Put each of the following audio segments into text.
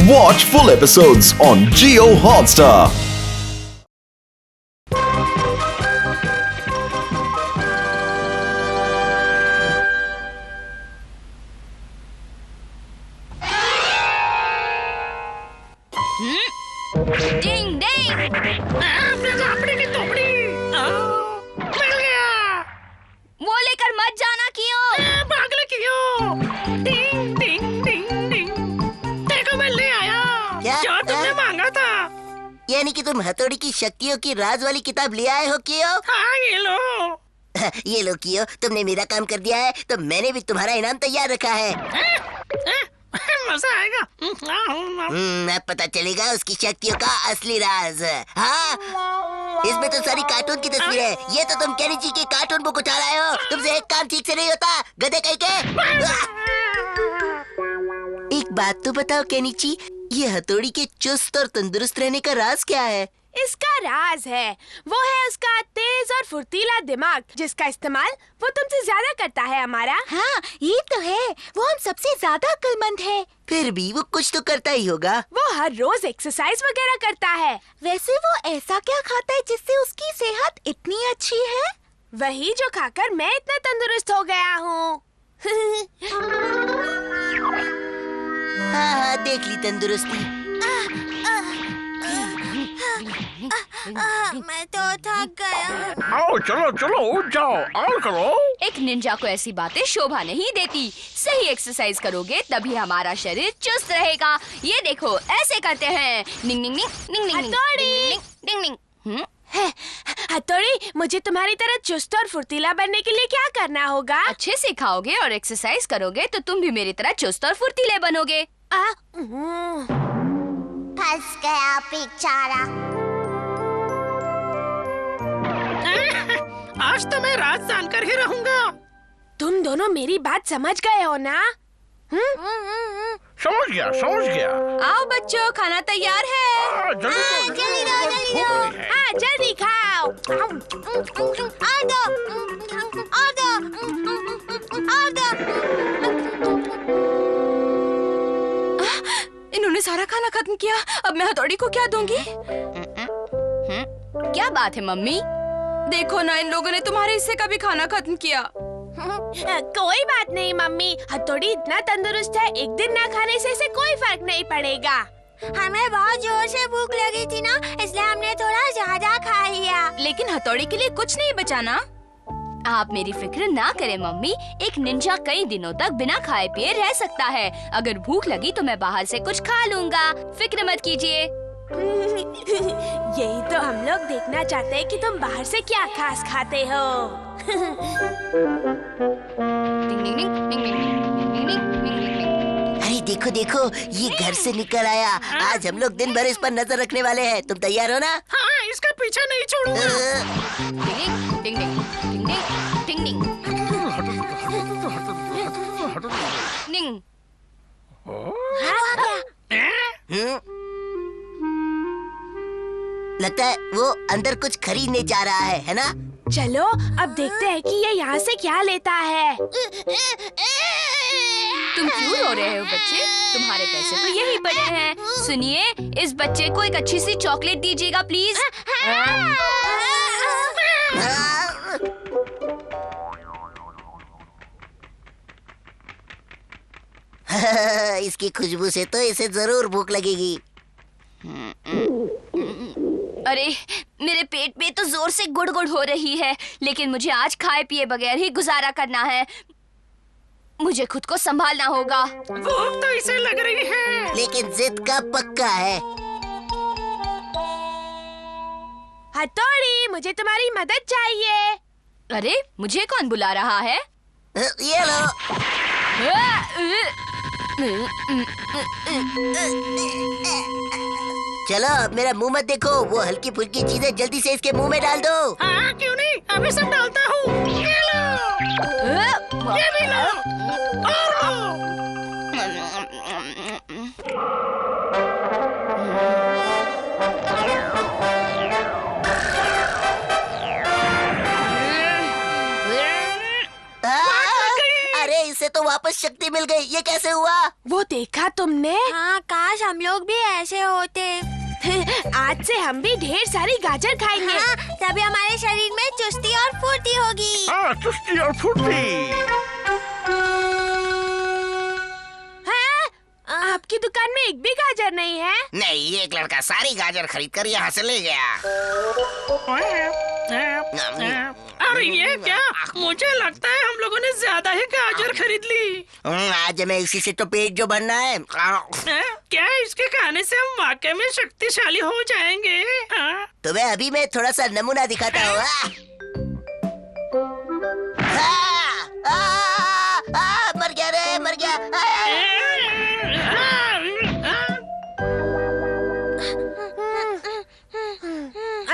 Watch full episodes on Jio Hotstar. डिंग डिंग मिल गया। वो लेकर मत जाना क्यों? पागल क्यों? डिंग डिंग डिंग डिंग। देखो मैं ले आया क्या? जो तुमने मांगा था। यानी कि तुम हथौड़ी की शक्तियों की राज वाली किताब ले आए हो कियो? हाँ ये लो। ये लो कियो, तुमने मेरा काम कर दिया है तो मैंने भी तुम्हारा इनाम तैयार रखा है। मजा आएगा। अब पता चलेगा उसकी शक्तियों का असली राज। हाँ, इसमें तो सारी कार्टून की तस्वीर है। ये तो तुम केनिची की कार्टून बुक उठा रहे हो। तुमसे एक काम ठीक से नहीं होता, गधे कहीं के। एक बात तो बताओ केनिची, ये हथौड़ी के चुस्त और तंदुरुस्त रहने का राज क्या है? इसका राज है, वो है उसका तेज और फुर्तीला दिमाग, जिसका इस्तेमाल वो तुमसे ज्यादा करता है हमारा। हाँ ये तो है, वो हम सबसे ज्यादा अक्लमंद है। फिर भी वो कुछ तो करता ही होगा। वो हर रोज एक्सरसाइज वगैरह करता है। वैसे वो ऐसा क्या खाता है जिससे उसकी सेहत इतनी अच्छी है? वही जो खाकर मैं इतना तंदुरुस्त हो गया हूँ। हाँ, देख ली तंदुरुस्ती। मैं तो थक गया। आओ चलो चलो उठ जाओ और करो। एक निंजा को ऐसी बातें शोभा नहीं देती। सही एक्सरसाइज करोगे तभी हमारा शरीर चुस्त रहेगा। ये देखो ऐसे करते हैं। निंग निंग निंग निंग निंग हथौड़ी। निंग निंग निंग। हथौड़ी, मुझे तुम्हारी तरह चुस्त और फुर्तीला बनने के लिए क्या करना होगा? अच्छे से खाओगे और एक्सरसाइज करोगे तो तुम भी मेरी तरह चुस्त और फुर्तीले बनोगे। फंस गया बेचारा। आज तो मैं रात जानकर ही रहूंगा। तुम दोनों मेरी बात समझ गए हो ना? समझ गया। आओ बच्चों, खाना तैयार है। जल्दी हाँ, जल्दी खाओ। इन्होंने सारा खाना खत्म किया। अब मैं हथौड़ी को क्या दूंगी? क्या बात है मम्मी? देखो ना, इन लोगों ने तुम्हारे हिस्से का भी खाना खत्म किया। कोई बात नहीं मम्मी, हथौड़ी इतना तंदुरुस्त है, एक दिन ना खाने से इसे कोई फर्क नहीं पड़ेगा। हमें बहुत जोर से भूख लगी थी ना, इसलिए हमने थोड़ा ज्यादा खा लिया। लेकिन हथौड़ी के लिए कुछ नहीं बचा ना। आप मेरी फिक्र ना करें मम्मी, एक निंजा कई दिनों तक बिना खाए पिए रह सकता है। अगर भूख लगी तो मैं बाहर से कुछ खा लूंगा, फिक्र मत कीजिए। यही तो हम लोग देखना चाहते हैं कि तुम बाहर से क्या खास खाते हो। अरे देखो देखो, ये घर से निकल आया। आज हम लोग दिन भर इस पर नजर रखने वाले हैं। तुम तैयार हो ना? हाँ, इसका पीछा नहीं छोड़ूंगा। लगता है वो अंदर कुछ खरीदने जा रहा है ना? चलो अब देखते हैं कि ये यहाँ से क्या लेता है। तुम क्यों रो रहे हो बच्चे? तुम्हारे पैसे तो यही पड़े हैं। सुनिए, इस बच्चे को एक अच्छी सी चॉकलेट दीजिएगा प्लीज। इसकी खुशबू से तो इसे जरूर भूख लगेगी। अरे मेरे पेट में तो जोर से गुड़गुड़ हो रही है, लेकिन मुझे आज खाए पिए बगैर ही गुजारा करना है। मुझे खुद को संभालना होगा। भूख तो इसे लग रही है, लेकिन जिद का पक्का है। हथौड़ी, मुझे तुम्हारी मदद चाहिए। अरे मुझे कौन बुला रहा है? ये लो। चलो अब मेरा मुंह मत देखो, वो हल्की फुल्की चीजें जल्दी से इसके मुंह में डाल दो। हाँ क्यों नहीं, अभी सब डालता हूँ। ये लो, ये भी लो, और लो। अरे इसे तो वापस शक्ति मिल गई। ये कैसे हुआ? वो देखा तुमने? हाँ, काश हम लोग भी ऐसे होते। आज से हम भी ढेर सारी गाजर खाएंगे। हाँ, तभी हमारे शरीर में चुस्ती और फुर्ती होगी। हाँ, चुस्ती और फुर्ती। हाँ, आपकी दुकान में एक भी गाजर नहीं है? नहीं, एक लड़का सारी गाजर खरीद कर यहाँ से ले गया। अरे ये क्या? मुझे लगता है हम लोगों ने ज्यादा ही गाजर खरीद ली। आज हमें इसी से तो पेट जो भरना है। क्या इसके खाने से हम वाकई में शक्तिशाली हो जाएंगे? तुम्हें अभी मैं थोड़ा सा नमूना दिखाता हूँ। मर गया रे, मर गया।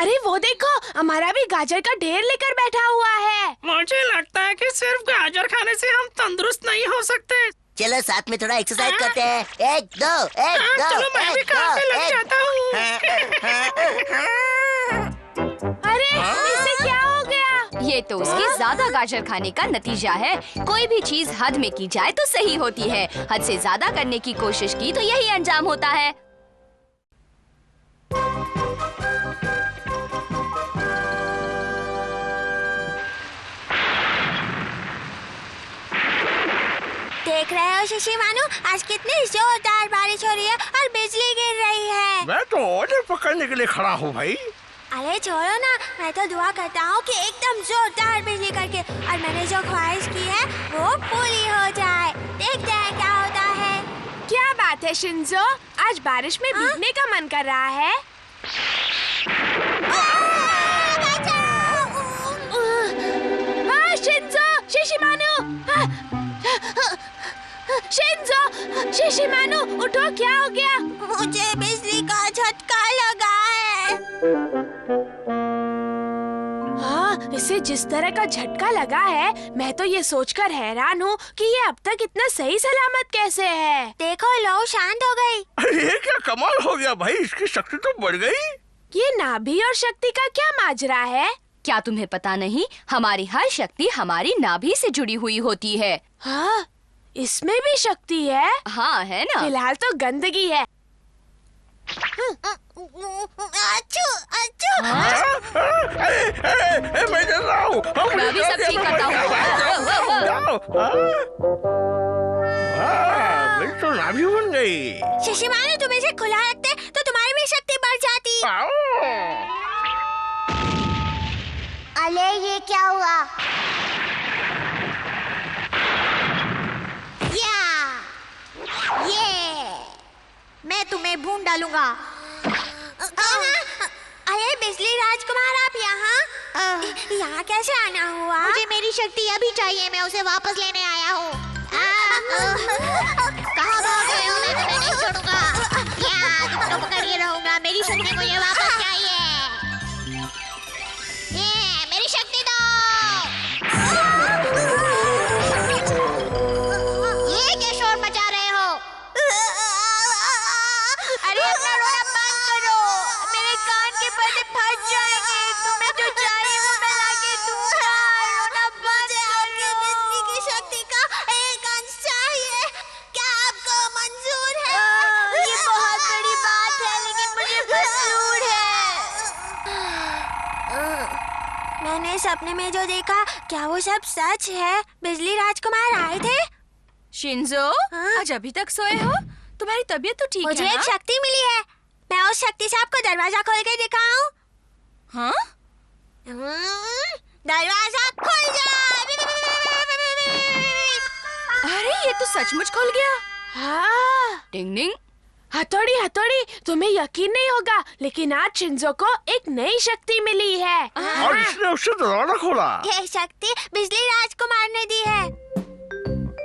अरे वो देखो, हमारा भी गाजर का ढेर लेकर बैठा हुआ है। मुझे लगता है कि सिर्फ गाजर खाने से हम तंदुरुस्त नहीं हो सकते। चलो साथ में थोड़ा एक्सरसाइज करते हैं। 1 2 1 2 चलो मैं भी काम पे लग जाता हूँ। अरे इससे क्या हो गया? ये तो उसके ज्यादा गाजर खाने का नतीजा है। कोई भी चीज हद में की जाए तो सही होती है। हद से ज्यादा करने की कोशिश की तो यही अंजाम होता है। देख रहे हो शिशिमानु, आज कितनी जोरदार बारिश हो रही है और बिजली गिर रही है। मैं तो ऑर्डर पकड़ने के लिए खड़ा हूँ भाई। अरे छोड़ो ना, मैं तो दुआ करता हूँ कि एकदम जोरदार बिजली करके और मैंने जो ख्वाहिश की है वो पूरी हो जाए। देखते हैं क्या होता है। क्या बात है शिंजो, आज बारिश में भीगने का मन कर रहा है? शिंजो, शिशिमानु, शिंजो, शिशिमानु, उठो, क्या हो गया? मुझे बिजली का झटका लगा है। हाँ, इसे जिस तरह का झटका लगा है, मैं तो ये सोचकर हैरान हूँ कि ये अब तक इतना सही सलामत कैसे है। देखो लो, शांत हो गई। अरे क्या कमाल हो गया भाई, इसकी शक्ति तो बढ़ गई। ये नाभि और शक्ति का क्या माजरा है? क्या तुम्हें पता नहीं, हमारी हर शक्ति हमारी नाभि से जुड़ी हुई होती है। हाँ, इसमें भी शक्ति है। हाँ, है ना? फिलहाल तो गंदगी है। अच्छू, अच्छू। मैं चल रहा हूँ। मैं भी सब ठीक करता हूँ। मेरी तो नाभि बन गई। शिशिमानु, तुम इसे खुला रखते तो तुम्हारी भी शक्ति बढ़ जाती। अरे ये क्या हुआ? ये मैं तुम्हें भून डालूंगा। अरे बिजली राजकुमार, आप यहाँ कैसे आना हुआ? मुझे मेरी शक्ति अभी चाहिए, मैं उसे वापस लेने आया हूँ। कहाँ भाग रहे हो? मैं तुम्हें नहीं छोड़ूंगा। तुमको पकड़े रहूंगा। मेरी शक्ति मुझे वापस चाहिए। ये मेरी शक्ति दो। ये क्या शोर मचा रहे हो? अरे अपना रोना बंद करो, मेरे कान के पर्दे फट जाएंगे। तुम्हें जो चाहिए वो मैं लाके दूंगा। रोना बंद करो। बिजली की शक्ति का एक अंश चाहिए। क्या आपको मंजूर है? ये बहुत बड़ी बात है, लेकिन मुझे मंजूर है। मैंने सपने में जो देखा, क्या वो सब सच है? बिजली राजकुमार आए थे? शिंजो, आज अभी तक सोए हो? तुम्हारी तबीयत तो ठीक मुझे है ना? एक शक्ति मिली है। मैं उस शक्ति से आपको दरवाजा खोल के दिखाऊं? हाँ? दरवाजा खुल जा। अरे ये तो सचमुच खुल गया। हाँ, डिंग डिंग। हथौड़ी, हथौड़ी, तुम्हें यकीन नहीं होगा, लेकिन आज शिंजो को एक नई शक्ति मिली है। और इसने उससे दरवाजा खोला। ये शक्ति बिजली राजकुमार ने दी है।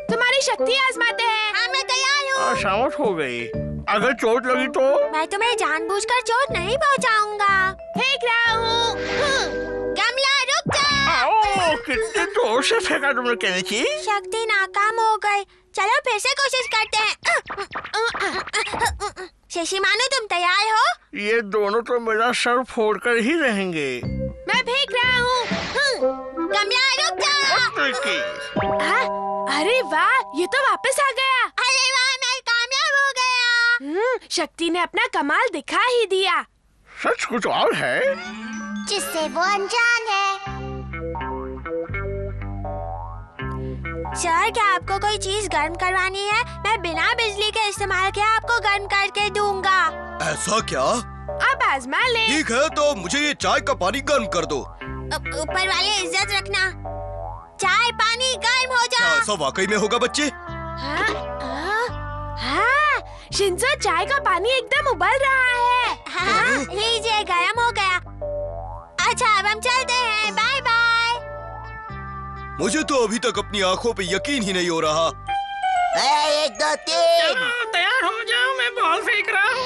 तुम्हारी शक्ति आजमाते हैं। हाँ, मैं तैयार हूँ। शामत हो गई। अगर चोट लगी तो? मैं तुम्हें जानबूझकर चोट नहीं पहुँचाऊंगा। फेंक रहा हूँ। गमला रुक जा। आओ, कितने जोर से फेंका तुमने केनिची। शक्ति नाकाम हो गई। चलो फिर से कोशिश करते हैं। शिशिमानु, तुम तैयार हो? ये दोनों तो मेरा सर फोड़कर ही रहेंगे। मैं फेंक रहा हूँ। गमला रुक जा। अरे वाह, ये तो वापस आ गया। अरे वाह, मैं कामयाब हो गया। शक्ति ने अपना कमाल दिखा ही दिया। सच कुछ और है जिससे वो अनजान है। सर, क्या आपको कोई चीज गर्म करवानी है? मैं बिना बिजली के इस्तेमाल के आपको गर्म करके दूंगा। ऐसा क्या? अब आजमा ले। ठीक है, तो मुझे ये चाय का पानी गर्म कर दो। ऊपर वाले इज्जत रखना। चाय पानी गर्म हो क्या जाओ। ऐसा वाकई में होगा बच्चे? हाँ, शिंजो, चाय का पानी एकदम उबल रहा है। हाँ, लीजिए, गर्म हो गया। अच्छा, अब हम चलते हैं। Bye bye. मुझे तो अभी तक अपनी आंखों पे यकीन ही नहीं हो रहा। 1 2 3। चलो तैयार हो जाओ, मैं बॉल फेंक रहा हूँ।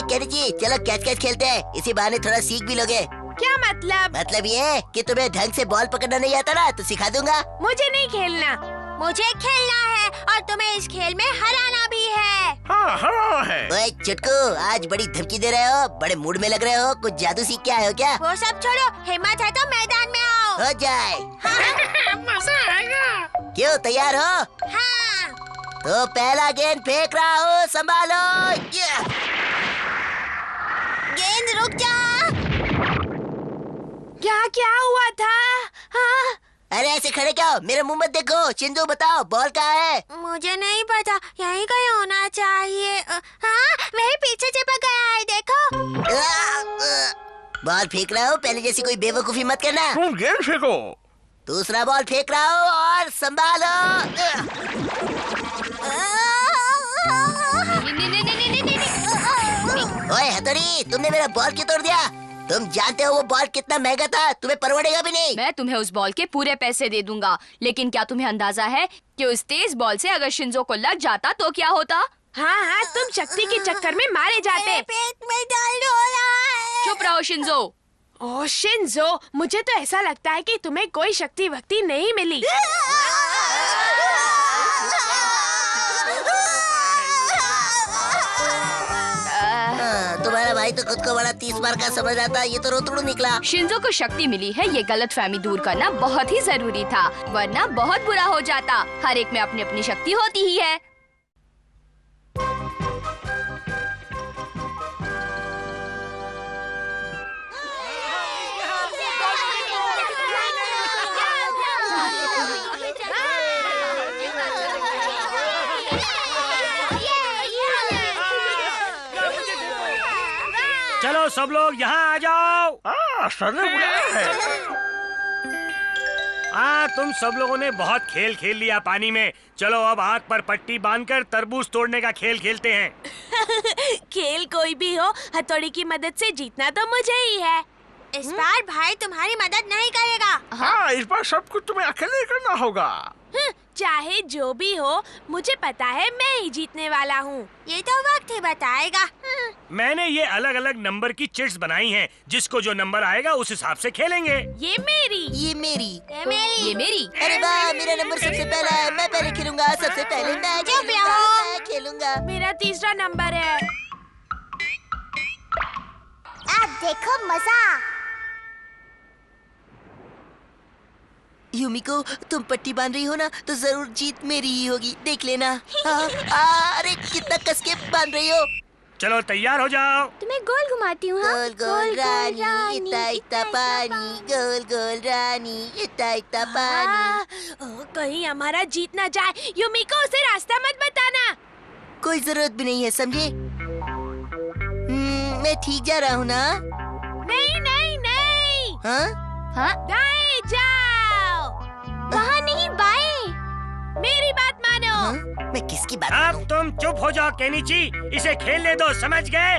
केनिची, चलो कैच कैच खेलते हैं। इसी बहाने थोड़ा सीख भी लोगे। क्या मतलब? मतलब ये कि तुम्हें ढंग से बॉल पकड़ना नहीं आता ना, तो सिखा दूंगा। मुझे नहीं खेलना। मुझे खेलना है और तुम्हें इस खेल में हराना भी है। हाँ हाँ है। ओए चुटकू, आज बड़ी धमकी दे रहे हो, बड़े मूड में लग रहे हो। कुछ जादू सीख के आए हो क्या? वो सब छोड़ो, हिम्मत है तो मैदान में आओ। हो जाए। मजा आएगा। क्यों, तैयार हो? हाँ। तो पहला गेंद फेंक रहा हूँ, संभालो। गेंद रुक जा। क्या हुआ था? हाँ? अरे ऐसे खड़े क्या हो? मेरे मुंह मत देखो। शिंजो, बताओ बॉल कहाँ है? मुझे नहीं पता, यहीं कहीं होना चाहिए। हाँ, वही पीछे चिपक गया है, देखो। बॉल फेंक रहा हूँ, पहले जैसी कोई बेवकूफी मत करना। तुम गेंद फेंको। दूसरा बॉल फेंक रहा हूँ और संभालो। ओए हथौड़ी, तुमने मेरा बॉल क्यों तोड़ दिया? तुम जानते हो वो बॉल कितना महंगा था, तुम्हें परवड़ेगा भी नहीं। मैं तुम्हें उस बॉल के पूरे पैसे दे दूंगा, लेकिन क्या तुम्हें अंदाजा है कि उस तेज बॉल से अगर शिंजो को लग जाता तो क्या होता? हाँ, तुम शक्ति के चक्कर में मारे जाते। मेरे पेट में दर्द हो रहा है। चुप रहो शिंजो। ओह शिंजो, मुझे तो ऐसा लगता है कि तुम्हें कोई शक्ति वक्ति नहीं मिली। तुम्हारा भाई तो खुद को बड़ा 30 बार का समझ आता, ये तो रोतड़ू निकला। शिंजो को शक्ति मिली है, ये गलतफहमी दूर करना बहुत ही जरूरी था, वरना बहुत बुरा हो जाता। हर एक में अपनी अपनी शक्ति होती ही है। चलो सब लोग यहाँ आ जाओ। सर ने बुलाया है। तुम सब लोगों ने बहुत खेल खेल लिया पानी में। चलो अब हाथ पर पट्टी बांधकर तरबूज तोड़ने का खेल खेलते हैं। खेल कोई भी हो, हथौड़ी की मदद से जीतना तो मुझे ही है। इस बार भाई तुम्हारी मदद नहीं करेगा। हाँ, इस बार सब कुछ तुम्हें अकेले करना होगा। चाहे जो भी हो, मुझे पता है मैं ही जीतने वाला हूँ। ये तो वक्त ही बताएगा। मैंने ये अलग अलग नंबर की चिट्स बनाई हैं, जिसको जो नंबर आएगा उस हिसाब से खेलेंगे। ये मेरी। ये मेरी। ये मेरी। अरे वाह, मेरा नंबर सबसे पहला है। मैं पहले खेलूंगा, सबसे पहले मैं खेलूंगा। मेरा तीसरा नंबर है। अब देखो मजा। युमिको, तुम पट्टी बांध रही हो ना, तो जरूर जीत मेरी ही होगी, देख लेना। अरे कितना कस के बांध रही हो। चलो तैयार हो जाओ। तुम्हें गोल घुमाती हूँ। गोल गोल रानी, इतना इतना पानी, गोल गोल रानी, इतना इतना पानी। कहीं हमारा जीत ना जाए। युमिको, उसे रास्ता मत बताना। कोई जरूरत भी नहीं है, समझे? मैं ठीक जा रहा हूँ ना? नहीं नहीं नहीं। हाँ? दाएं जाओ। वहाँ नहीं, बाएं। मेरी बात मानो। हाँ? मैं किसकी बात अब करूं? तुम चुप हो जाओ केनिची, इसे खेलने दो, समझ गए?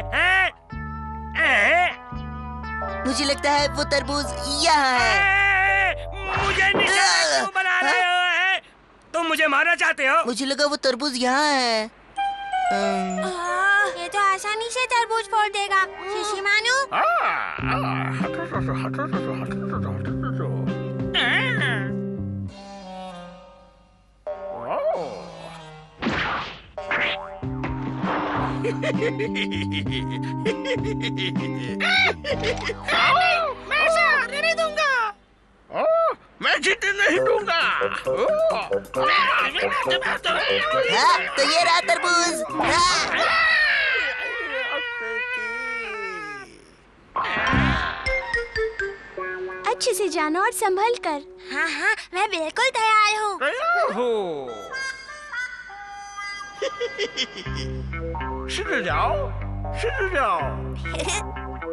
मुझे लगता है वो तरबूज यहाँ है। मुझे निशाना क्यों बना रहे हो? तुम मुझे मारना चाहते हो? मुझे लगा वो तरबूज यहाँ है। ये तो आसानी से तरबूज फोड़ देगा। शिशिमानु। मैं नहीं दूंगा। मैं जीतने नहीं दूंगा। हाँ, तो ये रहा तरबूज। हाँ। अच्छे से जानो और संभल कर। हाँ हाँ, मैं बिल्कुल तैयार हूँ। तैयार हो। सीधे जाओ, सीधे जाओ।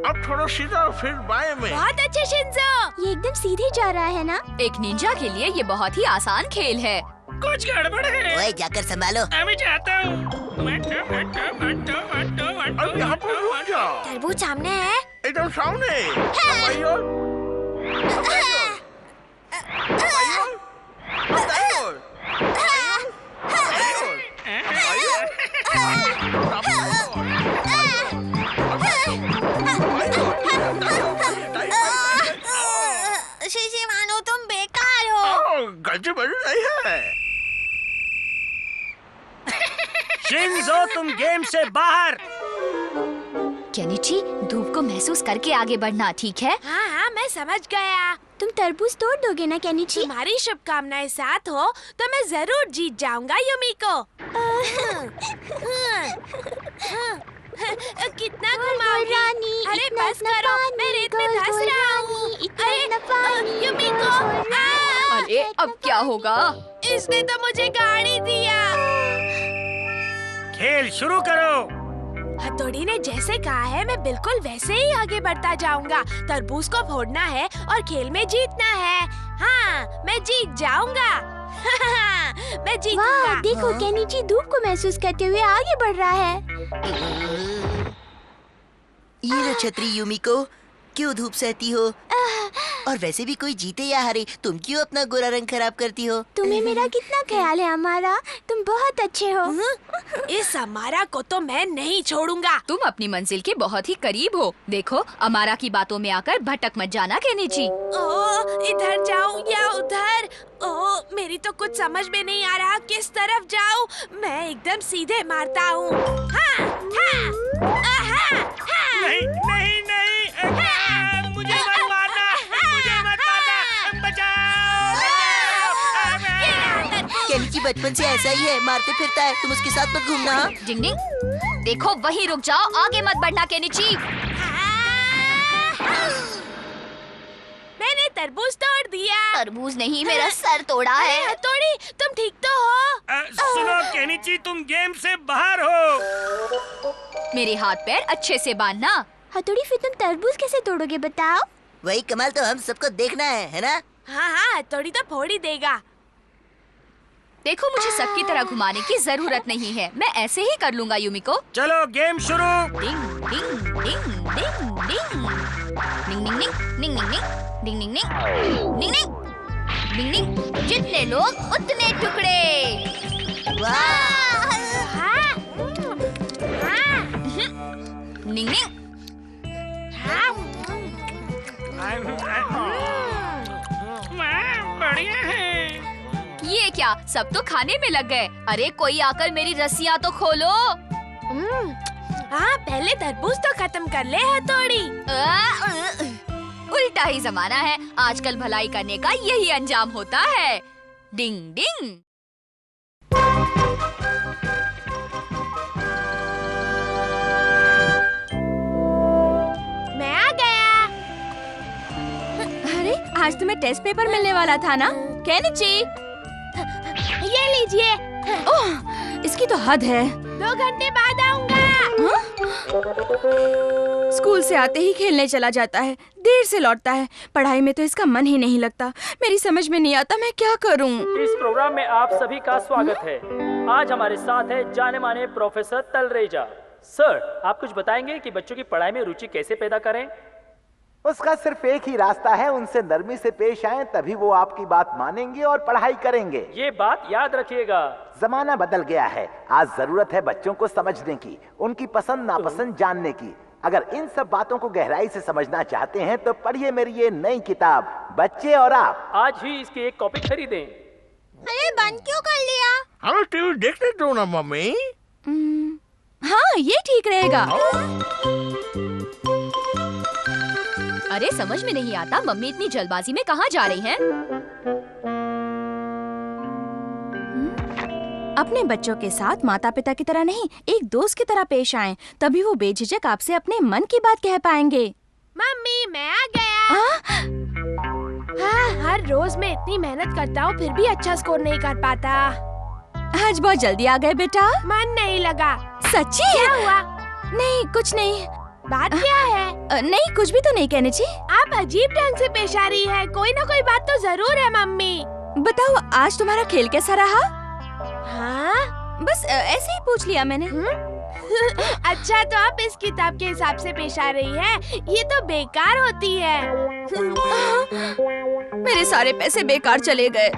अब थोड़ा सीधा फिर बाएं में। बहुत अच्छे शिंजो। ये एकदम सीधे जा रहा है ना? एक निंजा के लिए ये बहुत ही आसान खेल है। कुछ गड़बड़ है। ओए, जाकर संभालो। अभी जाता हूँ। अब यहाँ पर रुक जाओ। तरबूज सामने है। एकदम सामने। शीशी मानो, तुम बेकार हो। गलती बड़ी नहीं है। शिंजो, तुम गेम से बाहर। केनिची, धूप को महसूस करके आगे बढ़ना, ठीक है? हाँ हाँ, मैं समझ गया। तुम तरबूज तोड़ दोगे ना केनिची? तुम्हारी शुभकामनाएं साथ हो तो मैं जरूर जीत जाऊंगा युमिको। कितना घुमाओगी? रानी, अरे इतना बस करो, मैं रेत में धंस रहा हूँ। अरे युमिको, अरे अब क्या होगा? इसने तो मुझे गाड़ी दिया। खेल शुरू करो। हथौड़ी ने जैसे कहा है, मैं बिल्कुल वैसे ही आगे बढ़ता जाऊंगा। तरबूज को फोड़ना है और खेल में जीतना है। हाँ, मैं जीत जाऊंगा। मैं जीतूंगा। वाह, देखो केनिची धूप को महसूस करते हुए आगे बढ़ रहा है। ये लो छतरी युमिको, क्यों धूप सहती हो? और वैसे भी कोई जीते या हारे, तुम क्यों अपना गोरा रंग खराब करती हो? तुम्हें मेरा कितना ख्याल है अमारा, तुम बहुत अच्छे हो। इस अमारा को तो मैं नहीं छोड़ूंगा। तुम अपनी मंजिल के बहुत ही करीब हो। देखो, अमारा की बातों में आकर भटक मत जाना केनिची। ओ, इधर जाऊं या उधर? ओ, मेरी तो कुछ समझ में नहीं आ रहा किस तरफ जाऊं। मैं एकदम सीधे मारता हूँ। हाँ, हाँ, नहीं नहीं नहीं, मुझे मत मारना, मुझे मत मारना, बचाओ, बचाओ। केनिची बचपन से ऐसा ही है, मारते फिरता है, तुम उसके साथ मत घूमना। हाँ? डिंग डिंग, देखो वहीं रुक जाओ, आगे मत बढ़ना केनिची। मैंने तरबूज तोड़ दिया। तरबूज नहीं, मेरा सर तोड़ा है। हथौड़ी, तुम ठीक तो हो? सुनो केनिची, तुम गेम से बाहर हो। मेरे हाथ पैर अच्छे से बांधना। हथौड़ी, फिर तुम तरबूज कैसे तोड़ोगे बताओ? वही कमाल तो हम सबको देखना है ना? हाँ हाँ, हथौड़ी तो फोड़ ही देगा। देखो, मुझे सबकी तरह घुमाने की जरूरत नहीं है, मैं ऐसे ही कर लूंगा युमिको। चलो गेम शुरू। डिंग डिंग डिंग डिंग डिंग डिंग डिंग डिंग डिंग डिंग डिंग डिंग डिंग डिंग डिंग डिंग। जितने लोग उतने टुकड़े। वाह! हाँ, हाँ, डिंग डिंग। बढ़िया है। ये क्या, सब तो खाने में लग गए। अरे कोई आकर मेरी रस्सियाँ तो खोलो। हाँ, पहले तरबूज तो खत्म कर ले हथौड़ी। उल्टा ही जमाना है, आजकल भलाई करने का यही अंजाम होता है। डिंग डिंग। मैं आ गया। अरे आज तुम्हें टेस्ट पेपर मिलने वाला था ना केनिची? ये लीजिए। ओह, इसकी तो हद है। 2 घंटे बाद आऊंगा। स्कूल से आते ही खेलने चला जाता है, देर से लौटता है। पढ़ाई में तो इसका मन ही नहीं लगता। मेरी समझ में नहीं आता मैं क्या करूं। इस प्रोग्राम में आप सभी का स्वागत है। आज हमारे साथ है जाने माने प्रोफेसर तलरेजा। सर, आप कुछ बताएंगे कि बच्चों की पढ़ाई में रुचि कैसे पैदा करें? उसका सिर्फ एक ही रास्ता है, उनसे नरमी से पेश आएं, तभी वो आपकी बात मानेंगे और पढ़ाई करेंगे। ये बात याद रखिएगा। जमाना बदल गया है, आज जरूरत है बच्चों को समझने की, उनकी पसंद नापसंद जानने की। अगर इन सब बातों को गहराई से समझना चाहते हैं तो पढ़िए मेरी ये नई किताब बच्चे और आप। आज ही इसकी एक कॉपी खरीदें। अरे बंद क्यों कर लिया? हमें टीवी देखने दो ना मम्मी। हाँ, ये ठीक रहेगा। अरे समझ में नहीं आता, मम्मी इतनी जल्दबाजी में कहाँ जा रही हैं? अपने बच्चों के साथ माता पिता की तरह नहीं, एक दोस्त की तरह पेश आएं, तभी वो बेझिझक आपसे अपने मन की बात कह पाएंगे। मम्मी मैं आ गया। हाँ, हर रोज मैं इतनी मेहनत करता हूँ फिर भी अच्छा स्कोर नहीं कर पाता। आज बहुत जल्दी आ गए बेटा। मन नहीं लगा। सच्ची? क्या हुआ? नहीं कुछ नहीं। बात क्या है? नहीं कुछ भी तो नहीं कहने जी। आप अजीब ढंग से पेश आ रही है, कोई ना कोई बात तो जरूर है मम्मी। बताओ आज तुम्हारा खेल कैसा रहा? हाँ? बस ऐसे ही पूछ लिया मैंने। अच्छा तो आप इस किताब के हिसाब से पेश आ रही है, ये तो बेकार होती है। मेरे सारे पैसे बेकार चले गए।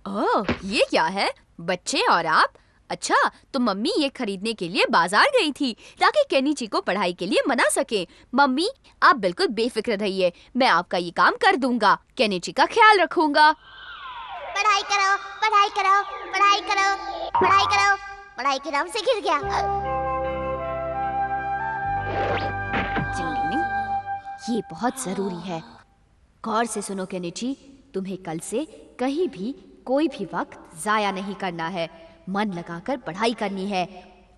ओह, ये क्या है? बच्चे और आप? अच्छा, तो मम्मी ये खरीदने के लिए बाजार गई थी ताकि केनिची को पढ़ाई के लिए मना सके। मम्मी, आप बिल्कुल बेफिक्र रहिए, मैं आपका ये काम कर दूंगा। केनिची का ख्याल रखूंगा। पढ़ाई करो, पढ़ाई करो, पढ़ाई करो, पढ़ाई करो। पढ़ाई के नाम से गिर गया। ये बहुत जरूरी है। गौर से सुनो केनिची, तुम्हें कल से कहीं भी कोई भी वक्त जाया नहीं करना है। मन लगाकर पढ़ाई करनी है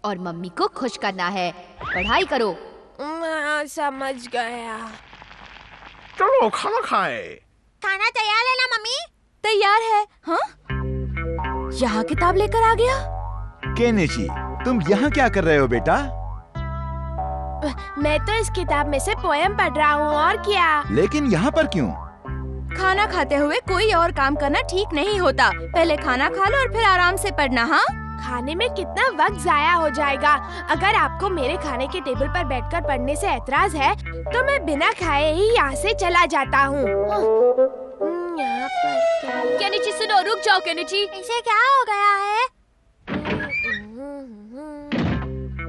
और मम्मी को खुश करना है। पढ़ाई करो। समझ गया। चलो खाना खाए। खाना तैयार है ना मम्मी? तैयार है। हाँ? यहाँ किताब लेकर आ गया? केनिची, तुम यहाँ क्या कर रहे हो बेटा? मैं तो इस किताब में से पोएम पढ़ रहा हूँ, और क्या? लेकिन यहाँ पर क्यों? खाना खाते हुए कोई और काम करना ठीक नहीं होता। पहले खाना खा लो और फिर आराम से पढ़ना। हाँ? खाने में कितना वक्त जाया हो जाएगा। अगर आपको मेरे खाने के टेबल पर बैठकर पढ़ने से ऐतराज है तो मैं बिना खाए ही यहाँ से चला जाता हूँ। यहाँ पर केनिची सुनो, रुक जाओ केनिची। इसे क्या हो गया है?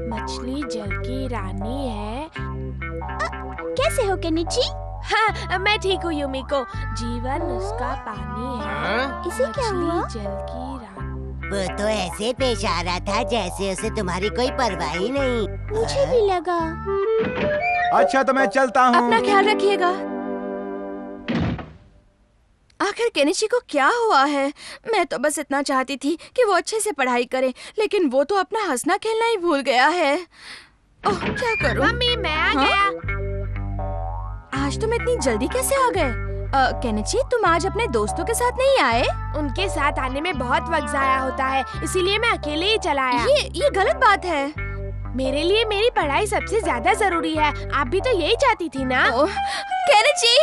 मछली जल की रानी है। कैसे हो केनिची? हाँ, मैं ठीक हूँ युमिको। जीवन उसका पानी है। इसे क्या हुआ? मछली जल की रानी। वो तो ऐसे पेश आ रहा था जैसे उसे तुम्हारी कोई परवाह ही नहीं। मुझे भी लगा। अच्छा तो मैं चलता हूँ। अपना ख्याल रखिएगा। आखिर केनिची को क्या हुआ है? मैं तो बस इतना चाहती थी कि वो अच्छे से पढ़ाई करे, लेकिन वो तो अपना हंसना खेलना ही भूल गया है। ओह, क्या करूं? मम्मी मैं आ गया। आज तुम इतनी जल्दी कैसे आ गए? केनिची, तुम आज अपने दोस्तों के साथ नहीं आए? उनके साथ आने में बहुत वक्त जाया होता है, इसीलिए मैं अकेले ही चला आया। ये गलत बात है। मेरे लिए मेरी पढ़ाई सबसे ज्यादा जरूरी है। आप भी तो यही चाहती थी ना? केनिची,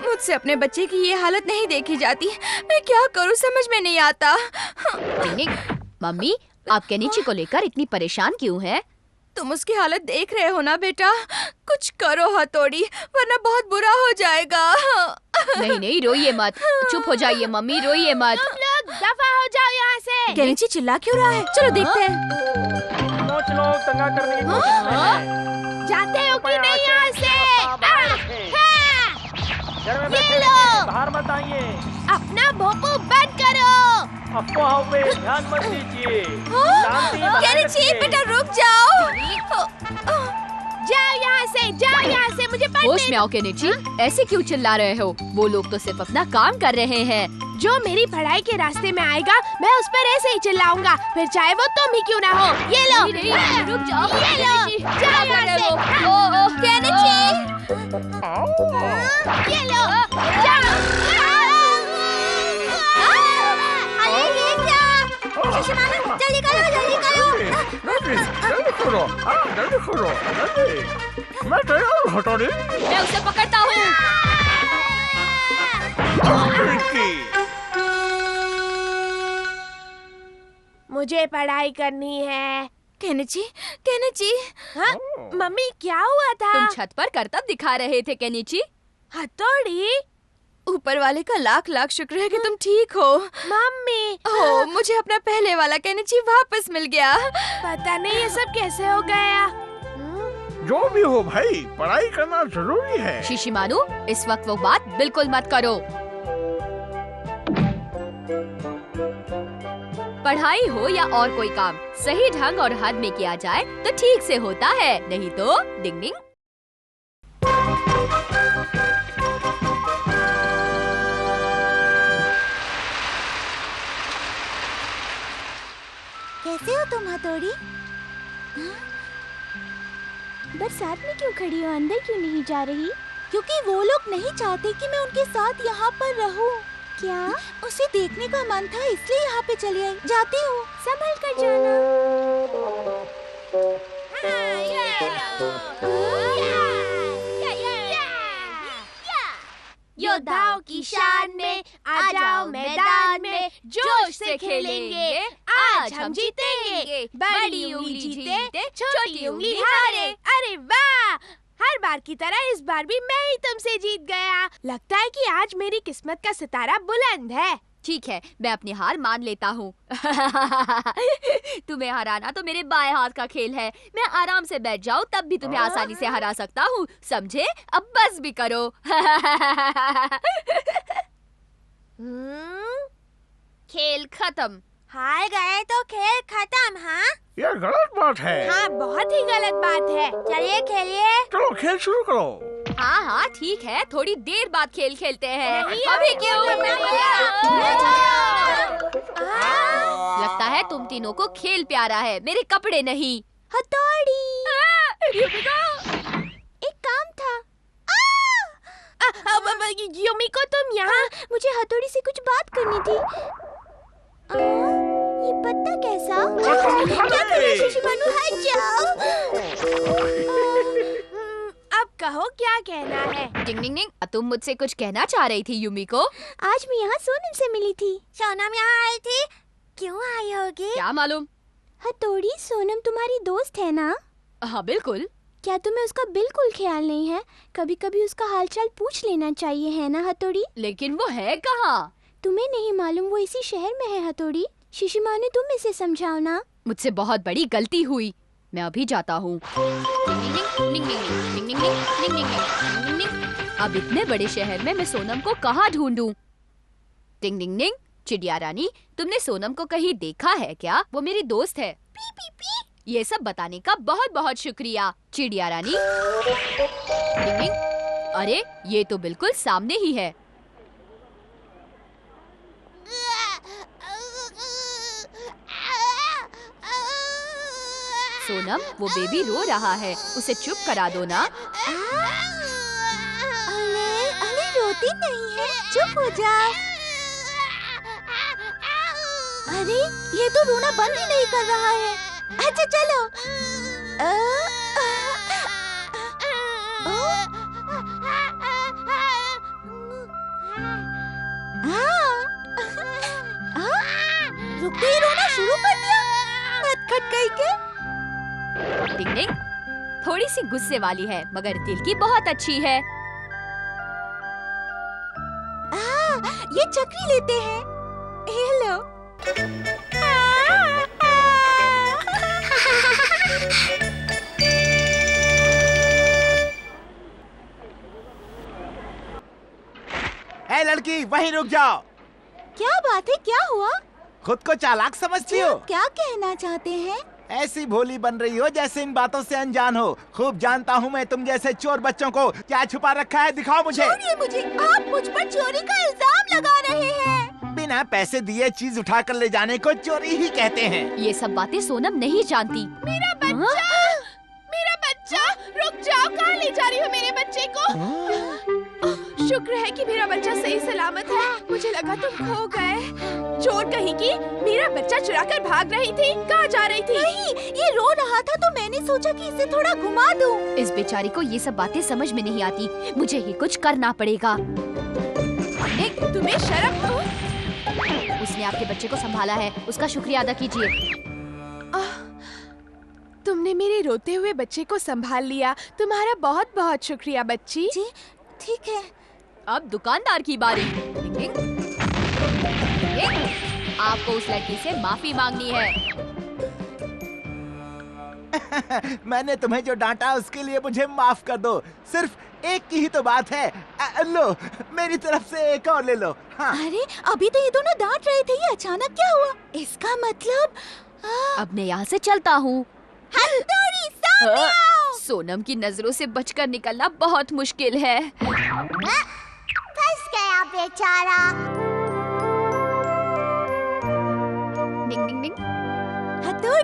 मुझसे अपने बच्चे की ये हालत नहीं देखी जाती। मैं क्या करूं समझ में नहीं आता। मम्मी, आप केनिची को लेकर इतनी परेशान क्यों हैं? तुम उसकी हालत देख रहे हो ना बेटा। कुछ करो हथौड़ी, वरना बहुत बुरा हो जाएगा। नहीं नहीं, रोइए मत। चुप हो जाइए मम्मी, रोइए मत। तुम लोग दफा हो जाओ यहाँ से। केनिची चिल्ला क्यों रहा है? चलो देखते हैं। कुछ लोग दंगा करने की कोशिश में हैं। जाते हो कि नहीं यहाँ से? घर में ये बैठे लो। हैं, बाहर मत आइए। अपना भोंपू बंद करो। अफवाहों पे ध्यान मत दीजिए। शांति बनाए केनिची रखिए। बेटा रुक जाओ। जाओ यहाँ से, जाओ यहाँ से, मुझे पढ़ने होश में आओ केनिची, ऐसे क्यों चिल्ला रहे हो? वो लोग तो सिर्फ अपना काम कर रहे हैं। जो मेरी पढ़ाई के रास्ते में आएगा मैं उस पर ऐसे ही चिल्लाऊंगा, फिर चाहे वो तुम ही क्यों ना हो। ये लो। रुक जाओ। ये लो, जाओ यहाँ से। केनिची, ये लो, जाओ। अरे ये क्या? शिशिमारू, जल्दी करो, जल्दी करो। जल्दी करो, जल्दी करो, जल्दी। मैं तैयार हूँ हथौड़ी। मैं उसे पकड़ता हूँ। मुझे पढ़ाई करनी है। Kenichi, Kenichi. हाँ? मम्मी क्या हुआ था? तुम छत पर करतब दिखा रहे थे केनिची। हथौड़ी? ऊपर वाले का लाख लाख शुक्र है कि तुम ठीक हो। मम्मी। ओह, मुझे अपना पहले वाला केनिची वापस मिल गया। पता नहीं ये सब कैसे हो गया। जो भी हो भाई, पढ़ाई करना जरूरी है। शिशिमारू, इस वक्त वो बात बिल्कुल मत करो। पढ़ाई हो या और कोई काम, सही ढंग और हद में किया जाए तो ठीक से होता है, नहीं तो डिंग डिंग। कैसे हो तुम हथौड़ी? बरसात में क्यों खड़ी हो, अंदर क्यों नहीं जा रही? क्योंकि वो लोग नहीं चाहते कि मैं उनके साथ यहाँ पर रहूँ। क्या? उसे देखने का मन था इसलिए यहाँ पे चली आई। जाती हूँ, संभल कर जाना। योद्धाओं की शान में आ जाओ मैदान में, जोश से खेलेंगे आज हम जीतेंगे। बड़ी उंगली जीते, छोटी उंगली हारे। अरे वाह, हर बार की तरह इस बार भी मैं ही तुमसे जीत गया। लगता है कि आज मेरी किस्मत का सितारा बुलंद है। ठीक है, मैं अपनी हार मान लेता हूँ। तुम्हें हराना तो मेरे बाएं हाथ का खेल है। मैं आराम से बैठ जाऊँ तब भी तुम्हें आसानी से हरा सकता हूँ, समझे? अब बस भी करो। खेल खत्म। हार गए तो खेल खत्म। हाँ, ये गलत बात है। हाँ, बहुत ही गलत बात है। चलिए खेलिए। चलो खेल शुरू करो। हाँ हाँ ठीक है, थोड़ी देर बाद खेल खेलते हैं। अभी क्यों? लगता है तुम तीनों को खेल प्यारा है, मेरे कपड़े नहीं। हथौड़ी, एक काम था। युमिको, तुम यहाँ? मुझे हथौड़ी से कुछ बात करनी थी। ये पत्ता कैसा? क्या करो शिशिमानु, हट जाओ। अब कहो क्या कहना है? डिंग डिंग डिंग, तुम मुझसे कुछ कहना चाह रही थी युमिको? आज मैं यहाँ सोनम से मिली थी। सोनम यहाँ आई थी? क्यों आई होगी? क्या मालूम। हथौड़ी, सोनम तुम्हारी दोस्त है ना? हाँ बिल्कुल। क्या तुम्हें उसका बिल्कुल ख्याल नहीं है? कभी कभी उसका हालचाल पूछ लेना चाहिए, है ना हथौड़ी? लेकिन वो है कहाँ? तुम्हें नहीं मालूम वो इसी शहर में है हथौड़ी। शिशिमानु, तुम इसे समझाओ ना। मुझसे बहुत बड़ी गलती हुई, मैं अभी जाता हूँ। अब इतने बड़े शहर में मैं सोनम को कहाँ ढूंढूं? टिंग टिंग टिंग, चिड़िया रानी, तुमने सोनम को कहीं देखा है क्या? वो मेरी दोस्त है। P P P. ये सब बताने का बहुत बहुत शुक्रिया चिड़िया रानी। टिंग टिंग, अरे ये तो बिल्कुल सामने ही है। सोनम, वो बेबी रो रहा है, उसे चुप करा दो ना। अरे अरे, रोती नहीं है, चुप हो जाओ। अरे ये तो रोना बंद ही नहीं कर रहा है। अच्छा चलो। रुकते ही रोना शुरू कर दिया। नटखट कहीं के। टिंग टिंग, थोड़ी सी गुस्से वाली है मगर दिल की बहुत अच्छी है। ये चक्री लेते हैं। हेलो। ए लड़की, वहीं रुक जाओ। क्या बात है, क्या हुआ? खुद को चालाक समझती हो? क्या कहना चाहते हैं? ऐसी भोली बन रही हो जैसे इन बातों से अनजान हो। खूब जानता हूँ मैं तुम जैसे चोर बच्चों को। क्या छुपा रखा है, दिखाओ मुझे। छोड़िए मुझे, आप मुझ पर चोरी का इल्जाम लगा रहे हैं। बिना पैसे दिए चीज उठा कर ले जाने को चोरी ही कहते हैं। ये सब बातें सोनम नहीं जानती। मेरा बच्चा, मेरा बच्चा, रुक जाओ, कहाँ ले जा रही हो मेरे बच्चे को? शुक्र है कि मेरा बच्चा सही सलामत है। मुझे लगा तुम खो गए। चोर कहीं की, मेरा बच्चा चुरा कर भाग रही थी। कहाँ जा रही थी? नहीं, ये रो रहा था तो मैंने सोचा कि इसे थोड़ा घुमा दूं। इस बेचारी को ये सब बातें समझ में नहीं आती, मुझे ही कुछ करना पड़ेगा। तुम्हें शर्म हो? उसने आपके बच्चे को संभाला है, उसका शुक्रिया अदा कीजिए। तुमने मेरे रोते हुए बच्चे को संभाल लिया, तुम्हारा बहुत बहुत शुक्रिया बच्ची। जी ठीक है। अब दुकानदार की बारी। आपको उस लड़की से माफी मांगनी है। मैंने तुम्हें जो डांटा उसके लिए मुझे माफ कर दो। सिर्फ एक की ही तो बात है। लो, मेरी तरफ से एक और ले लो। हाँ। अरे अभी तो ये दोनों डांट रहे थे, ये अचानक क्या हुआ? इसका मतलब अब मैं यहाँ से चलता हूँ। हथौड़ी, सामने आओ। सोनम की नजरों से बचकर निकलना बहुत मुश्किल है। फंस गया बेचारा। डिंग डिंग डिंग।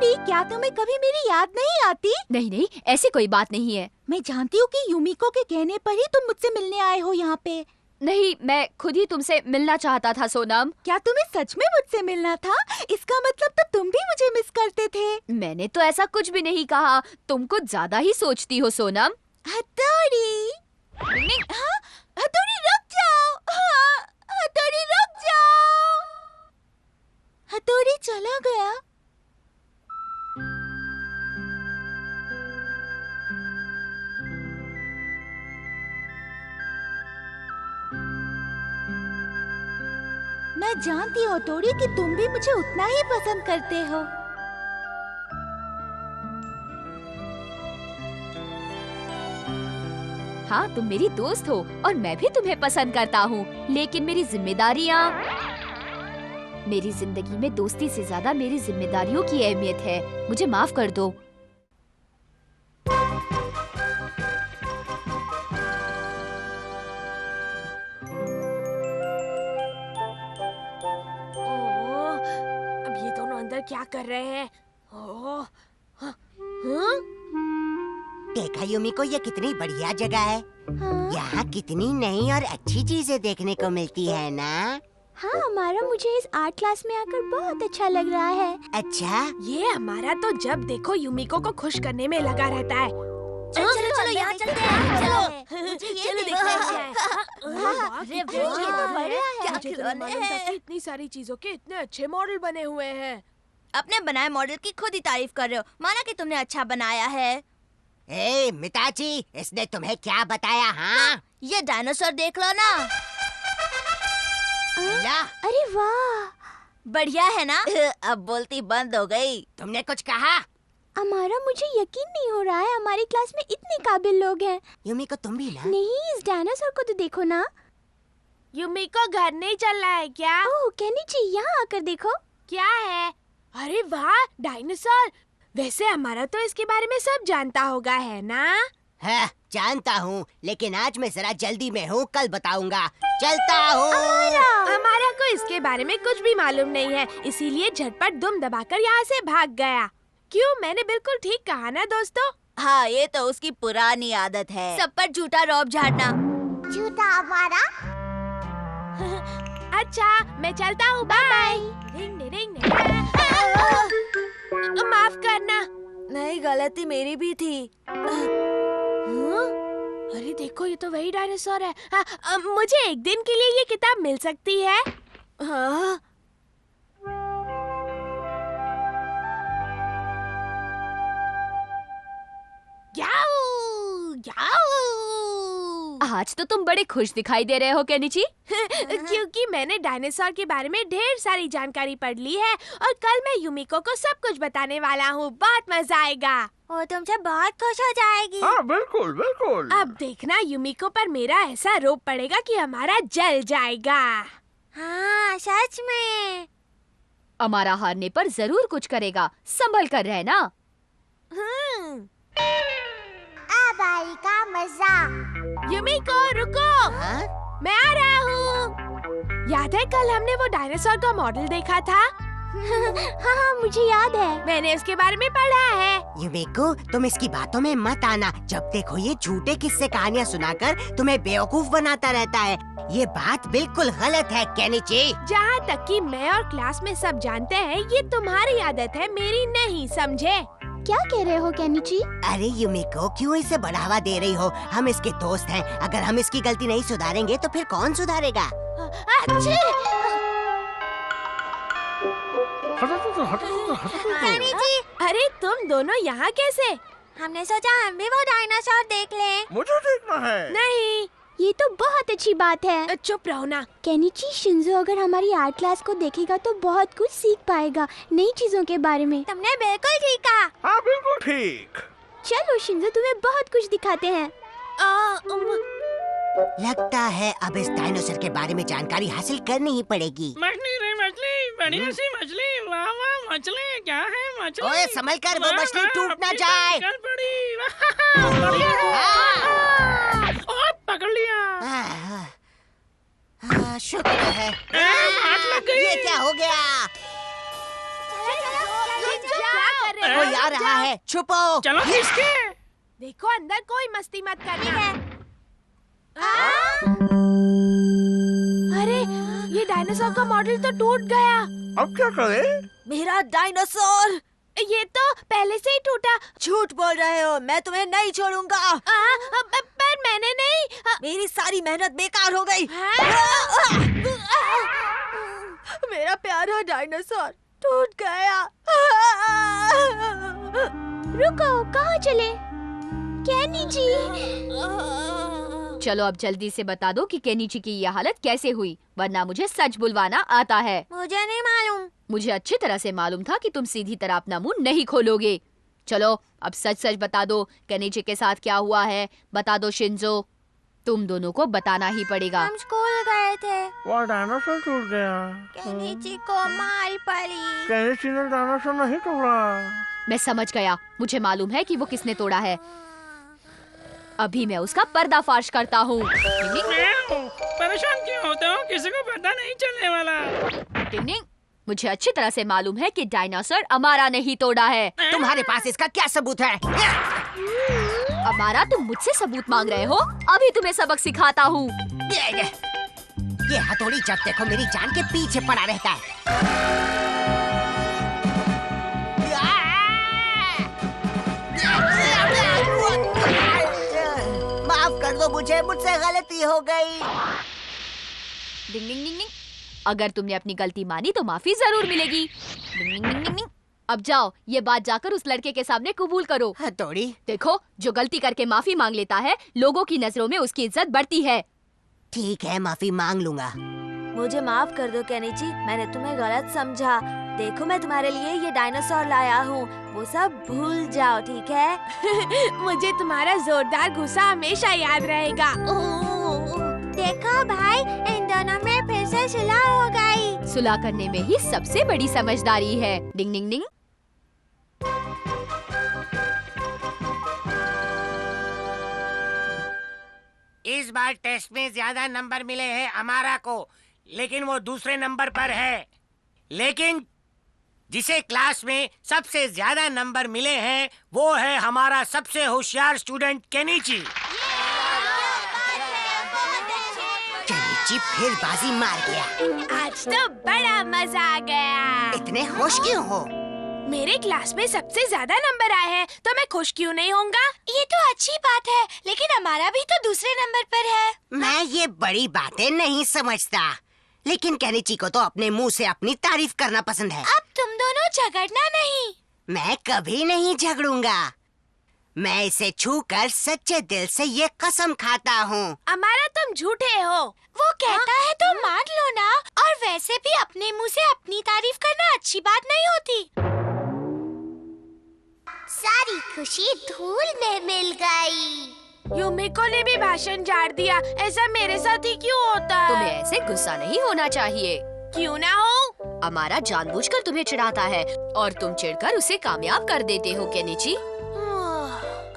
हथौड़ी, क्या तुम्हें कभी मेरी याद नहीं आती? नहीं नहीं, ऐसी कोई बात नहीं है। मैं जानती हूँ कि यूमिको के कहने पर ही तुम मुझसे मिलने आए हो यहाँ पे। नहीं, मैं खुद ही तुमसे मिलना चाहता था सोनम। क्या तुम्हें सच में मुझसे मिलना था? इसका मतलब तो तुम भी मुझे मिस करते थे। मैंने तो ऐसा कुछ भी नहीं कहा, तुम कुछ ज्यादा ही सोचती हो सोनम। हथौड़ी, हाँ, हथौड़ी रुक जाओ। हाँ, हथौड़ी रुक जाओ। हथौड़ी चला गया। मैं जानती हूँ हथौड़ी कि तुम भी मुझे उतना ही पसंद करते हो। हाँ, तुम मेरी दोस्त हो और मैं भी तुम्हें पसंद करता हूँ, लेकिन मेरी जिम्मेदारियाँ, मेरी जिंदगी में दोस्ती से ज्यादा मेरी जिम्मेदारियों की अहमियत है। मुझे माफ कर दो। अब ये दोनों अंदर क्या कर रहे हैं? ओह, देखा यूमिको, ये कितनी बढ़िया जगह है। यहाँ कितनी नई और अच्छी चीजें देखने को मिलती है ना। हाँ, हमारा मुझे इस आर्ट क्लास में आकर बहुत अच्छा लग रहा है। अच्छा, ये हमारा तो जब देखो यूमिको को खुश करने में लगा रहता है। चलो चलो यहाँ चलते हैं। चलो, मुझे ये देखना है। क्या खिलौने हैं। इतनी सारी चीजों के इतने अच्छे मॉडल बने हुए हैं। अपने बनाए मॉडल की खुद ही तारीफ कर रहे हो, माना कि तुमने अच्छा बनाया है। ए मिताची, इसने तुम्हें क्या बताया? हाँ, ये डायनासोर देख लो ना। अरे वाह, बढ़िया है ना। अब बोलती बंद हो गई। तुमने कुछ कहा? हमारा मुझे यकीन नहीं हो रहा है, हमारी क्लास में इतने काबिल लोग हैं। यूमिको, तुम भी ना? नहीं, इस डायनासोर को तो देखो ना। यूमिको घर नहीं चल रहा है क्या? ओह केनिची, यहाँ आकर देखो। क्या है? अरे वाह, डायनासोर। वैसे हमारा तो इसके बारे में सब जानता होगा, है ना? हाँ, जानता हूँ, लेकिन आज मैं जरा जल्दी में हूँ, कल बताऊंगा। चलता हूँ। हमारा को इसके बारे में कुछ भी मालूम नहीं है, इसीलिए झटपट दुम दबाकर यहाँ से भाग गया। क्यों, मैंने बिल्कुल ठीक कहा ना दोस्तों? हाँ, ये तो उसकी पुरानी आदत है, सब पर झूठा रौब झाड़ना। झूठा हमारा? अच्छा, मैं चलता हूँ, बाय। Ring ring. माफ करना। नहीं, गलती मेरी भी थी। अरे देखो, ये तो वही डायनासोर है। मुझे एक दिन के लिए ये किताब मिल सकती है? हाँ। आज तो तुम बड़े खुश दिखाई दे रहे हो केनिची। क्योंकि मैंने डायनासोर के बारे में ढेर सारी जानकारी पढ़ ली है और कल मैं यूमिको को सब कुछ बताने वाला हूँ। बहुत मजा आएगा। वो तुमसे बहुत खुश हो जाएगी। हाँ, बिल्कुल बिल्कुल। अब देखना, यूमिको पर मेरा ऐसा रोब पड़ेगा कि हमारा जल जाएगा। हाँ, सच में। हमारा हारने पर जरूर कुछ करेगा, संभल कर रहना। अब आएगा मजा। यूमिको रुको। हाँ? मैं आ रहा हूँ। याद है कल हमने वो डायनासोर का मॉडल देखा था? हाँ, मुझे याद है। मैंने इसके बारे में पढ़ा है। यूमिको, तुम इसकी बातों में मत आना। जब देखो ये झूठे किस्से कहानियाँ सुनाकर तुम्हें बेवकूफ बनाता रहता है। ये बात बिल्कुल गलत है केनिची। जहाँ तक कि मैं और क्लास में सब जानते हैं, ये तुम्हारी आदत है, मेरी नहीं, समझे? क्या कह रहे हो केनिची? अरे यूमिको, क्यों इसे बढ़ावा दे रही हो? हम इसके दोस्त हैं। अगर हम इसकी गलती नहीं सुधारेंगे तो फिर कौन सुधारेगा? केनिची, अरे तुम दोनों यहाँ कैसे? हमने सोचा हम भी वो डायनासोर देख लें। मुझे देखना है। नहीं, ये तो बहुत अच्छी बात है। चुप रहो ना। केनिची, शिंजो अगर हमारी आर्ट क्लास को देखेगा तो बहुत कुछ सीख पाएगा नई चीजों के बारे में। तुमने बिल्कुल ठीक कहा। हाँ, बिल्कुल ठीक। चलो शिंजो, तुम्हें बहुत कुछ दिखाते हैं। लगता है अब इस डायनासोर के बारे में जानकारी हासिल करनी ही पड़ेगी। मछली रे मछली, बढ़िया सी मछली। वाह वाह, मछली क्या है मछली? ओए संभल कर, वो मछली टूट ना जाए। निकल पड़ी। बढ़िया है। और पकड़ लिया। शुक्र है। हाथ लग गई। ये क्या हो गया? क्या कर रहे कोई आ रहा है, छुपो। चलो किसके? देखो अंदर कोई मस्ती मत करना। अरे ये डायनासोर का मॉडल तो टूट गया। अब क्या करे? मेरा डायनासोर ये तो पहले से ही टूटा। झूठ बोल रहे हो, मैं तुम्हें नहीं छोड़ूंगा। पर मैंने नहीं। मेरी सारी मेहनत बेकार हो गई। मेरा प्यारा डायनासोर टूट गया। रुको, कहाँ चले? केनिची। चलो अब जल्दी से बता दो कि केनिची की यह हालत कैसे हुई, वरना मुझे सच बुलवाना आता है। मुझे नहीं मालूम। मुझे अच्छी तरह से मालूम था कि तुम सीधी तरह अपना मुंह नहीं खोलोगे। चलो अब सच सच बता दो, केनिची के साथ क्या हुआ है? बता दो शिंजो, तुम दोनों को बताना ही पड़ेगा। हम स्कूल गए थे। वो डायनासोर टूट गया। केनिची को मार पड़ी। केनिची ने डायनासोर नहीं तोड़ा। मैं समझ गया, मुझे मालूम है कि वो किसने तोड़ा है। अभी मैं उसका पर्दाफाश करता हूँ। परेशान क्यों होते हो? किसी को पता नहीं चलने वाला। टिंग, मुझे अच्छी तरह से मालूम है कि डायनासोर अमारा नहीं तोड़ा है। तुम्हारे पास इसका क्या सबूत है? अमारा, तुम मुझसे सबूत मांग रहे हो? अभी तुम्हें सबक सिखाता हूँ। ये हथौड़ी जब देखो मेरी जान के पीछे पड़ा रहता है। माफ कर दो मुझे, मुझसे गलती हो गई। डिंग डिंग डिंग डिंग। अगर तुमने अपनी गलती मानी तो माफी जरूर मिलेगी। डिंग डिंग डिंग डिंग डिंग। अब जाओ, ये बात जाकर उस लड़के के सामने कबूल करो। हथौड़ी? देखो, जो गलती करके माफी मांग लेता है, लोगों की नजरों में उसकी इज्जत बढ़ती है। ठीक है, माफी मांग लूंगा। मुझे माफ कर दो केनिची, मैंने तुम्हें गलत समझा। देखो मैं तुम्हारे लिए ये डायनासोर लाया हूँ, वो सब भूल जाओ, ठीक है? मुझे तुम्हारा जोरदार गुस्सा हमेशा याद रहेगा। देखो भाई, इन दोनों में फिर से सुलह हो गई। सुलह करने में ही सबसे बड़ी समझदारी है। डिंग डिंग डिंग। इस बार टेस्ट में ज्यादा नंबर मिले हैं अमारा को, लेकिन वो दूसरे नंबर पर है। लेकिन जिसे क्लास में सबसे ज्यादा नंबर मिले हैं वो है हमारा सबसे होशियार स्टूडेंट केनिची। केनिची फिर बाजी मार गया। आज तो बड़ा मजा आ गया। इतने खुश क्यों हो? मेरे क्लास में सबसे ज्यादा नंबर आए हैं, तो मैं खुश क्यों नहीं होऊंगा? ये तो अच्छी बात है, लेकिन हमारा भी तो दूसरे नंबर पर है। मैं ये बड़ी बातें नहीं समझता, लेकिन केनिची को तो अपने मुंह से अपनी तारीफ करना पसंद है। अब तुम दोनों झगड़ना नहीं। मैं कभी नहीं झगड़ूंगा। मैं इसे छूकर सच्चे दिल से ये कसम खाता हूँ। हमारा तुम झूठे हो। वो कहता है तो मान लो ना, और वैसे भी अपने मुंह से अपनी तारीफ करना अच्छी बात नहीं होती। सारी खुशी धूल में मिल गई। यूमिको ने भी भाषण झाड़ दिया। ऐसा मेरे साथ ही क्यों होता है? तुम्हें ऐसे गुस्सा नहीं होना चाहिए। क्यों ना हो? अमारा जानबूझकर तुम्हें चिढ़ाता है और तुम चिढ़कर उसे कामयाब कर देते हो केनिची।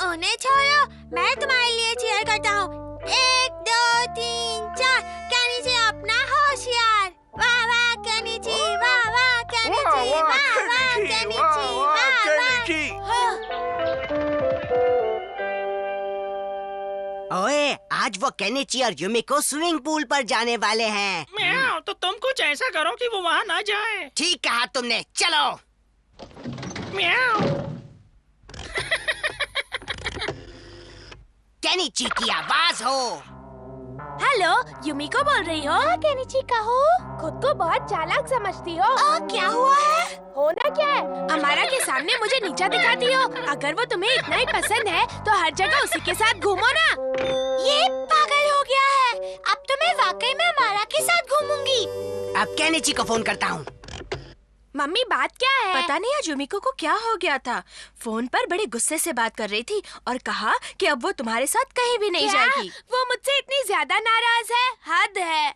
उन्हें छोड़ो, मैं तुम्हारे लिए चीयर करता हूँ। 1 2 3 4। केनिची अपना होशियार। वाह वाह केनिची, वाह वाह केनिची, वाह वाह केनिची, वाह वाह। ओए, आज वो केनिची और यूमिको स्विमिंग पूल पर जाने वाले हैं। म्याऊ, तो तुम कुछ ऐसा करो कि वो वहाँ ना जाए। ठीक कहा तुमने, चलो। म्याऊ। केनिची की आवाज हो। हेलो, यूमिको बोल रही हो? केनिची कहो। खुद को बहुत चालाक समझती हो। क्या हुआ है? होना क्या है? अमारा के सामने मुझे नीचा दिखाती हो। अगर वो तुम्हें इतना ही पसंद है तो हर जगह उसी के साथ घूमो ना। ये पागल हो गया है। अब तो मैं वाकई में अमारा के साथ घूमूंगी। अब केनिची को फोन करता हूँ। मम्मी, बात क्या है? पता नहीं आज यूमिको को क्या हो गया था। फोन पर बड़े गुस्से से बात कर रही थी और कहा कि अब वो तुम्हारे साथ कहीं भी नहीं जाएगी। वो मुझसे इतनी ज्यादा नाराज है, हद है।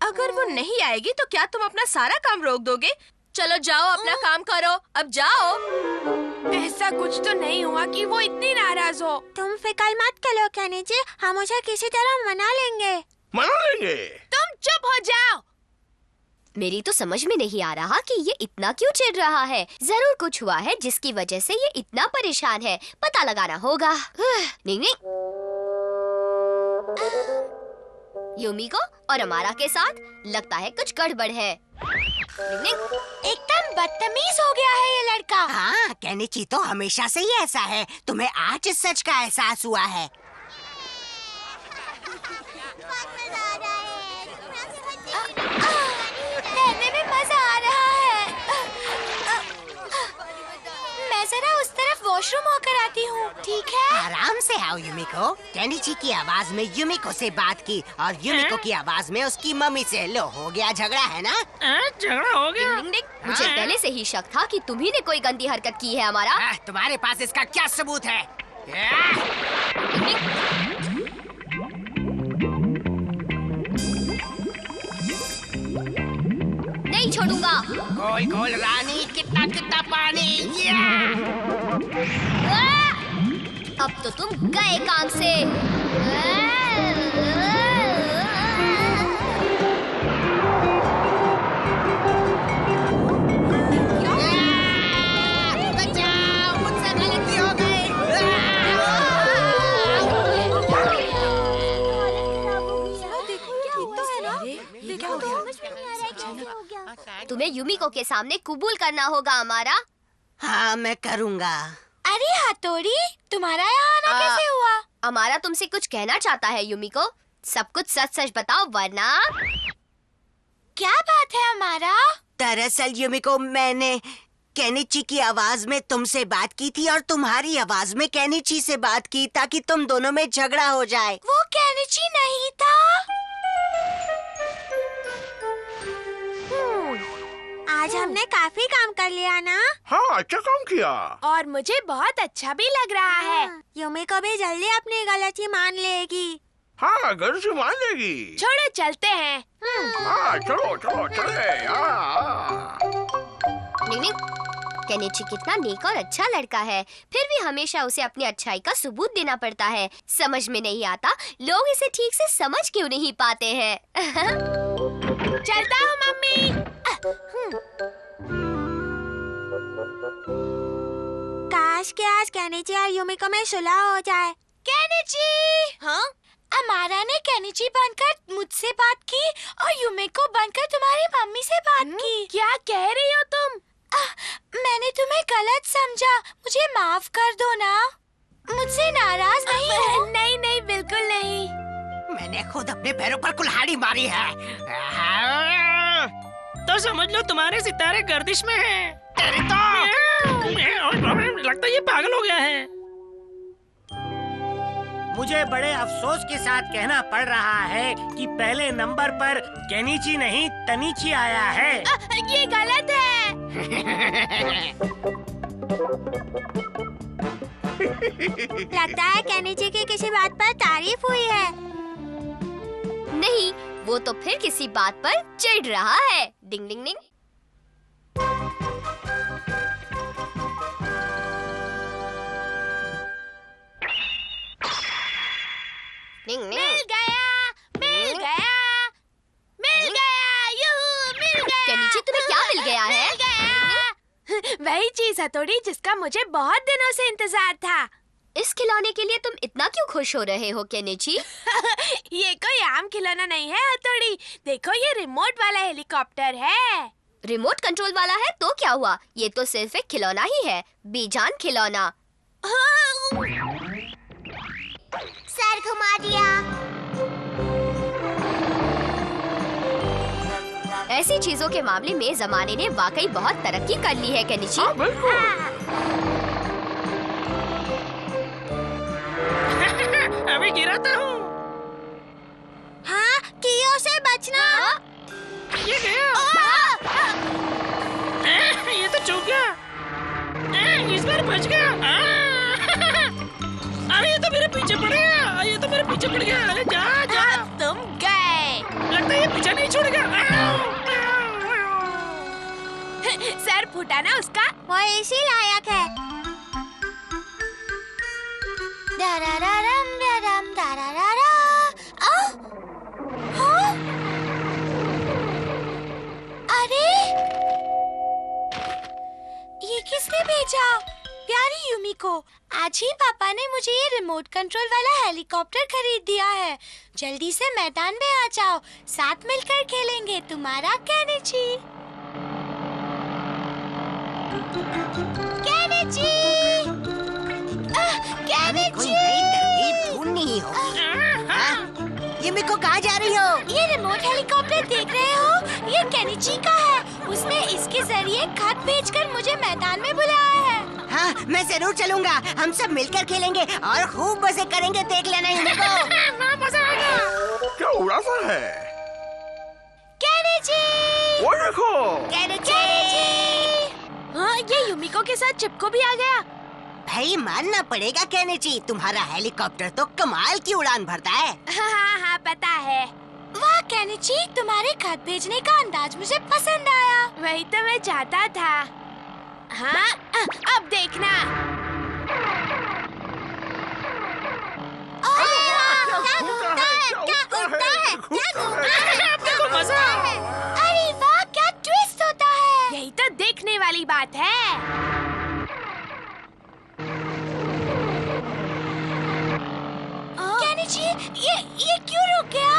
अगर वो नहीं आएगी तो क्या तुम अपना सारा काम रोक दोगे? चलो जाओ, अपना काम करो, अब जाओ। ऐसा कुछ तो नहीं हुआ कि वो इतनी नाराज हो। तुम फिक्र मत करो केनिची, हम उसे किसी तरह मना लेंगे। मना लेंगे? तुम चुप हो जाओ। मेरी तो समझ में नहीं आ रहा कि ये इतना क्यों चिढ़ रहा है। जरूर कुछ हुआ है जिसकी वजह से ये इतना परेशान है। पता लगाना होगा। निंग निंग। युमिको और अमारा के साथ लगता है कुछ गड़बड़ है। निंग निंग। एकदम बदतमीज हो गया है ये लड़का। हाँ, केनिची तो हमेशा से ही ऐसा है। तुम्हें आज इस सच का एहसास हुआ है। तैरने में मजा आ रहा है। मैं जरा उस तरफ वॉशरूम होकर आती हूँ, ठीक है? आराम से आओ युमिको। केनिची की आवाज में युमिको से बात की और युमिको की आवाज में उसकी मम्मी से। लो, हो गया झगड़ा, है ना? झगड़ा हो गया। निंग निंग, मुझे पहले से ही शक था कि तुम्ही ने कोई गंदी हरकत की है हमारा। तुम्हारे पास इसका क्या सबूत है? नहीं छोड़ूंगा। खोल खोल रानी, कितना कितना पानी। अब तो तुम गए काम से। बचाओ, मुझसे गलती हो गई। तुम्हें युमिको के सामने कबूल करना होगा हमारा। हाँ, मैं करूँगा। अरे हथौड़ी, तुम्हारा यहाँ आना कैसे हुआ? हमारा तुमसे कुछ कहना चाहता है युमिको। सब कुछ सच सच बताओ वरना। क्या बात है हमारा? दरअसल युमिको, मैंने केनिची की आवाज में तुमसे बात की थी और तुम्हारी आवाज में केनिची से बात की ताकि तुम दोनों में झगड़ा हो जाए। वो केनिची नहीं था। आज हमने काफी काम कर लिया ना? हाँ, अच्छा काम किया। और मुझे बहुत अच्छा भी लग रहा है। युमिको भी जल्दी अपनी गलती मान लेगी। हाँ, घर से मान लेगी। छोड़ो, चलते हैं। हाँ, चलो चलो चले। निंग निंग, केनिची कितना नेक और अच्छा लड़का है, फिर भी हमेशा उसे अपनी अच्छाई का सबूत देना पड़ता है। समझ में नहीं आता लोग इसे ठीक से समझ क्यों नहीं पाते हैं। चलता हूँ मम्मी। काश के आज केनिची और युमिको में सुलह हो जाए। केनिची! हाँ? अमारा ने केनिची बनकर मुझसे बात की और युमिको बनकर तुम्हारी मम्मी से बात की। क्या कह रही हो तुम? मैंने तुम्हें गलत समझा, मुझे माफ कर दो ना। मुझसे नाराज नहीं हो? नहीं नहीं, बिल्कुल नहीं। मैंने खुद अपने पैरों पर कुल्हाड़ी मारी है। तो समझ लो तुम्हारे सितारे गर्दिश में हैं। तेरी तो लगता है ये पागल हो गया है। मुझे बड़े अफसोस के साथ कहना पड़ रहा है कि पहले नंबर पर केनिची नहीं तनीची आया है। ये गलत है। लगता है केनिची की किसी बात पर तारीफ हुई है। नहीं, वो तो फिर किसी बात पर चिढ़ रहा है। डिंग डिंग डिंग। डिंग डिंग। मिल गया, मिल गया, मिल गया, यूहू, मिल गया। केनिची, तुम्हें क्या मिल गया है? मिल गया। वही चीज हथौड़ी जिसका मुझे बहुत दिनों से इंतजार था। इस खिलौने के लिए तुम इतना क्यों खुश हो रहे हो केनिची? ये कोई आम खिलौना नहीं है हथौड़ी। देखो, ये रिमोट वाला हेलीकॉप्टर है। रिमोट कंट्रोल वाला है तो क्या हुआ? ये तो सिर्फ एक खिलौना ही है, बेजान खिलौना। सर घुमा दिया। ऐसी चीजों के मामले में जमाने ने वाकई बहुत तरक्की कर ली है केनिची। अभी गिराता हूँ। हाँ, कीओ से बचना। ये गया। ये तो चूक गया। इस बार बच गया। अरे ये तो मेरे पीछे पड़ गया। ये तो मेरे पीछे पड़ गया। अरे जा जा। तुम गए। लगता है ये पीछे नहीं छोड़ेगा। सर फूटा ना उसका, वो इसी लायक है। दरारारम दरम दरारारा। हाँ? किसने भेजा? प्यारी यूमिको, आज ही पापा ने मुझे ये रिमोट कंट्रोल वाला हेलीकॉप्टर खरीद दिया है। जल्दी से मैदान में आ जाओ, साथ मिलकर खेलेंगे। तुम्हारा केनिची। Kenichi, Kenichi. ढूंढनी होगी। यूमिको कहाँ जा रही हो? ये रिमोट हेलीकॉप्टर देख रहे हो? ये केनिची का है। उसने इसके जरिए खत भेजकर मुझे मैदान में बुलाया है। हाँ, मैं जरूर चलूंगा। हम सब मिलकर खेलेंगे और खूब मजे करेंगे। देख लेना यूमिको। मजा आएगा। क्या उड़ा सा है? केनिची! वो देखो। केनिची! हाँ, ये यूमिको के साथ चिपको भी आ गया। भाई मानना पड़ेगा केनिची, तुम्हारा हेलीकॉप्टर तो कमाल की उड़ान भरता है। हाँ, पता है। वाह केनिची, तुम्हारे खत भेजने का अंदाज मुझे पसंद आया। वही तो मैं चाहता था। हाँ, अब देखना। अरे वाह, क्या ट्विस्ट होता है। यही तो देखने वाली बात है। केनिची, ये क्यों रुक गया?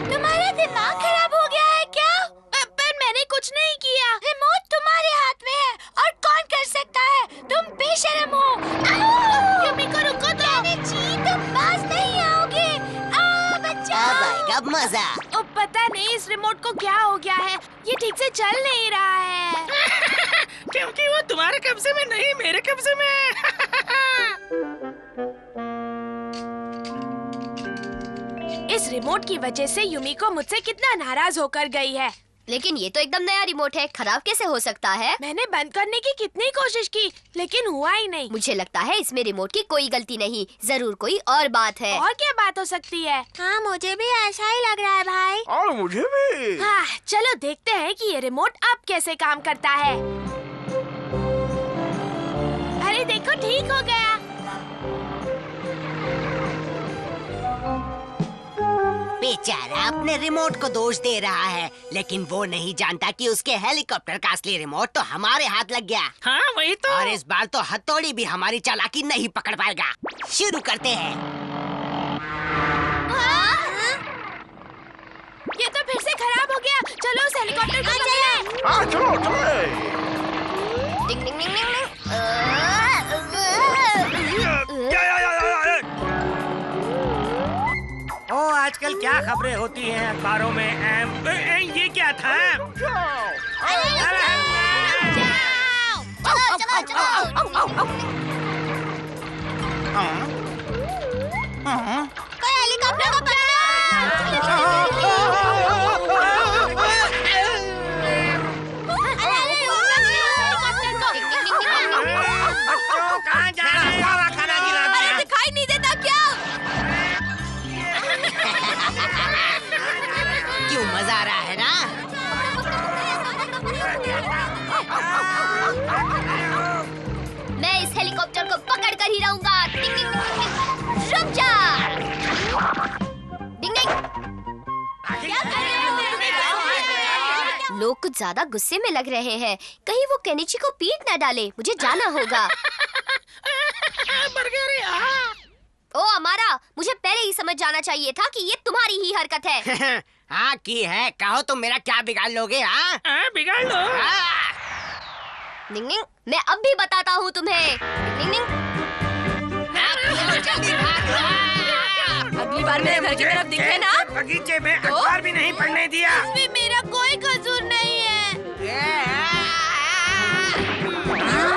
तुम्हारा दिमाग खराब हो गया है क्या? पर मैंने कुछ नहीं किया। रिमोट तुम्हारे हाथ में है और कौन कर सकता है? तुम बेशर्म हो। यूमिको रुको तो। केनिची, तुम पास नहीं आओगे। बच्चा। अब आएगा मजा। पता नहीं इस रिमोट को क्या हो गया है। ये ठीक से चल नहीं रहा है। क्योंकि वो तुम्हारे कब्जे में नहीं, मेरे कब्जे में। इस रिमोट की वजह से यूमिको मुझसे कितना नाराज होकर गई है। लेकिन ये तो एकदम नया रिमोट है, खराब कैसे हो सकता है? मैंने बंद करने की कितनी कोशिश की, लेकिन हुआ ही नहीं। मुझे लगता है इसमें रिमोट की कोई गलती नहीं, जरूर कोई और बात है। और क्या बात हो सकती है? हाँ, मुझे भी ऐसा ही लग रहा है भाई। और मुझे भी। हाँ, चलो देखते हैं कि ये रिमोट अब कैसे काम करता है। अरे देखो, ठीक हो गया। बेचारा अपने रिमोट को दोष दे रहा है, लेकिन वो नहीं जानता कि उसके हेलीकॉप्टर का असली रिमोट तो हमारे हाथ लग गया। हाँ, वही तो। और इस बार तो हथौड़ी भी हमारी चालाकी नहीं पकड़ पाएगा। शुरू करते हैं। ये तो फिर से खराब हो गया। चलो उस हेलीकॉप्टर को चले। हाँ, चलो चले। डिंग डिंग डिंग डिंग। ओ, आजकल क्या खबरें होती हैं अखबारों में। ये क्या था? कोई हेलीकॉप्टर को कहाँ जा रहे हो? खाना गिरा दिया। दिखाई नहीं देता क्या? क्यों मजा आ रहा है ना? मैं इस हेलीकॉप्टर को पकड़ कर ही रहूंगा। डिंग डिंग डिंग। रुक जा। डिंग डिंग। क्या कर रहे हो? लोग कुछ ज्यादा गुस्से में लग रहे हैं। कहीं वो केनिची को पीट न डाले। मुझे जाना होगा। ओ अमारा, मुझे पहले ही समझ जाना चाहिए था कि ये तुम्हारी ही हरकत है। हाँ की है, कहो तो मेरा क्या बिगाड़ लोगे? हाँ, बिगाड़ लो। निंग निंग, मैं अब भी बताता हूँ तुम्हें। निंग निंग। अगली बार मेरे घर की तरफ दिखे ना। बगीचे में अखबार भी नहीं पढ़ने दिया। इसमें मेरा कोई कसूर नहीं है।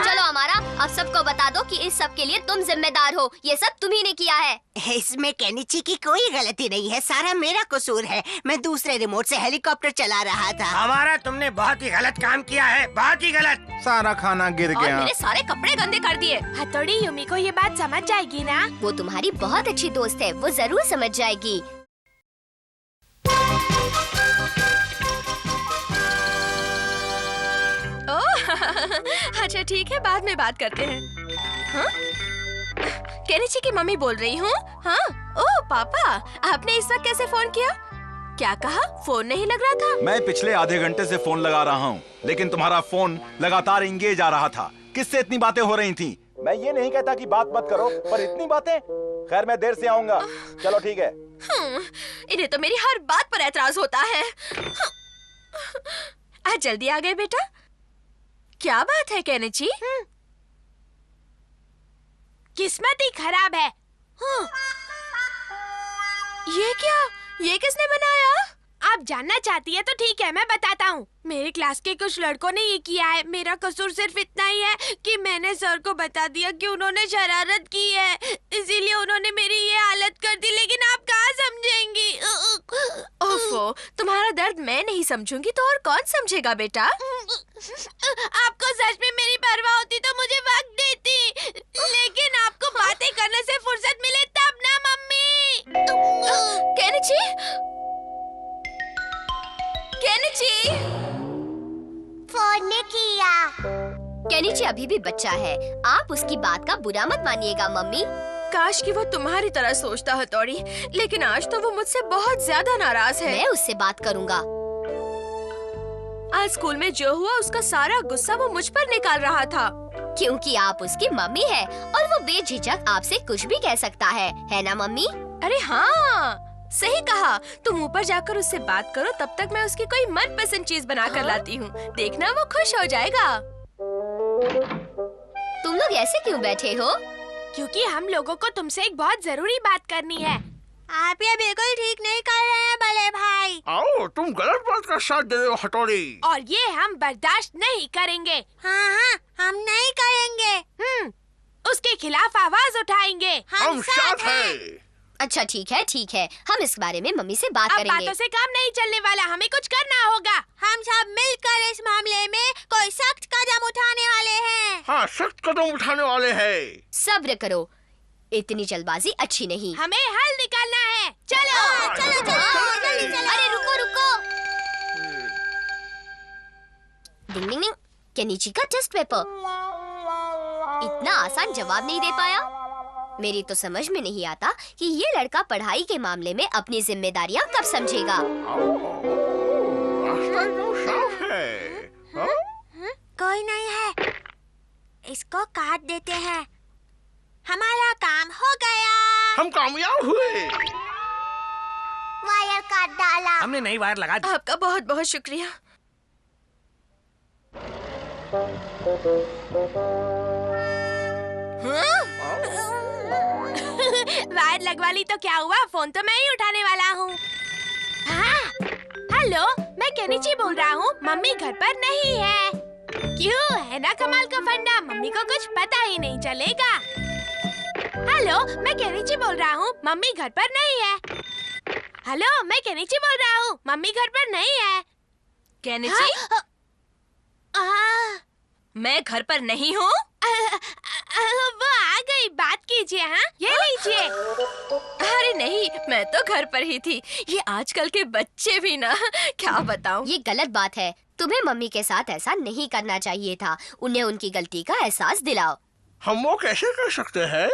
चलो हमारा, अब सबको बता दो कि इस सब के लिए तुम जिम्मेदार हो। ये सब तुम्ही ने किया है। इसमें केनिची की कोई गलती नहीं है, सारा मेरा कसूर है। मैं दूसरे रिमोट से हेलीकॉप्टर चला रहा था। हमारा तुमने बहुत ही गलत काम किया है, बहुत ही गलत। सारा खाना गिर और गया। मेरे सारे कपड़े गंदे कर दिए। हथौड़ी, यूमिको ये बात समझ जाएगी ना? वो तुम्हारी बहुत अच्छी दोस्त है, वो जरूर समझ जाएगी। अच्छा ठीक है, बाद में बात करते हैं। हाँ? केनिची की मम्मी बोल रही हूँ। हाँ, ओह पापा, आपने इस वक्त कैसे फोन किया? क्या कहा? फोन नहीं लग रहा था? मैं पिछले आधे घंटे से फोन लगा रहा हूँ, लेकिन तुम्हारा फोन लगातार इंगेज आ रहा था। किससे इतनी बातें हो रही थी? मैं ये नहीं कहता कि बात मत करो, पर इतनी बातें। खैर मैं देर से आऊंगा। चलो ठीक है। इन्हें तो मेरी हर बात पर एतराज होता है। आज जल्दी आ गए बेटा। क्या बात है केनिची? किस्मत ही खराब है। ये क्या? ये किसने बनाया? आप जानना चाहती है तो ठीक है, मैं बताता हूँ। मेरे क्लास के कुछ लड़कों ने ये किया है। मेरा कसूर सिर्फ इतना ही है कि मैंने सर को बता दिया कि उन्होंने शरारत की है, इसीलिए उन्होंने मेरी ये हालत कर दी। लेकिन आप कहाँ समझेंगी? ओफो, तुम्हारा दर्द मैं नहीं समझूंगी तो और कौन समझेगा बेटा? आपको सच में मेरी परवाह होती तो मुझे वक्त देती, लेकिन आपको बातें करने से फुर्सत मिले तब ना मम्मी। केनिची, केनिची, फोन ने किया। केनिची अभी भी बच्चा है, आप उसकी बात का बुरा मत मानिएगा मम्मी। काश कि वो तुम्हारी तरह सोचता हथौड़ी, लेकिन आज तो वो मुझसे बहुत ज्यादा नाराज है। मैं उससे बात करूंगा। आज स्कूल में जो हुआ उसका सारा गुस्सा वो मुझ पर निकाल रहा था। क्योंकि आप उसकी मम्मी है और वो बेझिझक आपसे कुछ भी कह सकता है ना मम्मी? अरे हाँ, सही कहा। तुम ऊपर जाकर उससे बात करो, तब तक मैं उसकी कोई मनपसंद चीज बना कर लाती हूँ। देखना वो खुश हो जाएगा। तुम लोग ऐसे क्यों बैठे हो? क्योंकि हम लोगों को तुमसे एक बहुत जरूरी बात करनी है। आप ये बिल्कुल ठीक नहीं कर रहे हैं बड़े भाई। आओ, तुम गलत बात का साथ दे रहे हो हथौड़ी। और ये हम बर्दाश्त नहीं करेंगे। हाँ, हम नहीं करेंगे। उसके खिलाफ आवाज उठाएंगे। हम साथ हैं। अच्छा ठीक है, हम इस बारे में मम्मी से बात करेंगे। बातों से काम नहीं चलने वाला, हमें कुछ करना होगा। हम सब मिलकर इस मामले में कोई सख्त कदम उठाने वाले हैं। हाँ, सख्त कदम उठाने वाले हैं। सब्र करो, इतनी जल्दबाजी अच्छी नहीं। हमें हल निकालना है। चलो चलो जल्दी चलो। अरे रुको। डिंग डिंग डिंग, केनिची का टेस्ट पेपर। इतना आसान जवाब नहीं दे पाया। मेरी तो समझ में नहीं आता कि ये लड़का पढ़ाई के मामले में अपनी जिम्मेदारियां कब समझेगा। रास्ता तो साफ है। कोई नहीं है, इसको काट देते हैं। हमारा काम हो गया। हम कामयाब हुए। वायर काट डाला। हमने नई वायर लगा दी। आपका बहुत बहुत शुक्रिया। वायर लगवा ली तो क्या हुआ? फोन तो मैं ही उठाने वाला हूँ। हाँ, हेलो, मैं केनिची बोल रहा हूँ। मम्मी घर पर नहीं है। क्यों? है ना कमाल का फंडा, मम्मी को कुछ पता ही नहीं चलेगा। हेलो, मैं केनिची बोल रहा हूँ। मम्मी घर पर नहीं है। हेलो, मैं केनिची बोल रहा हूँ। मम्मी घर पर नहीं है। केनिची, मैं घर पर नहीं हूँ। वो आ गई, बात कीजिए। हाँ, ये लीजिए। अरे नहीं, मैं तो घर पर ही थी। ये आजकल के बच्चे भी ना, क्या बताऊं। ये गलत बात है। तुम्हें मम्मी के साथ ऐसा नहीं करना चाहिए था। उन्हें उनकी गलती का एहसास दिलाओ। हम वो कैसे कर सकते हैं?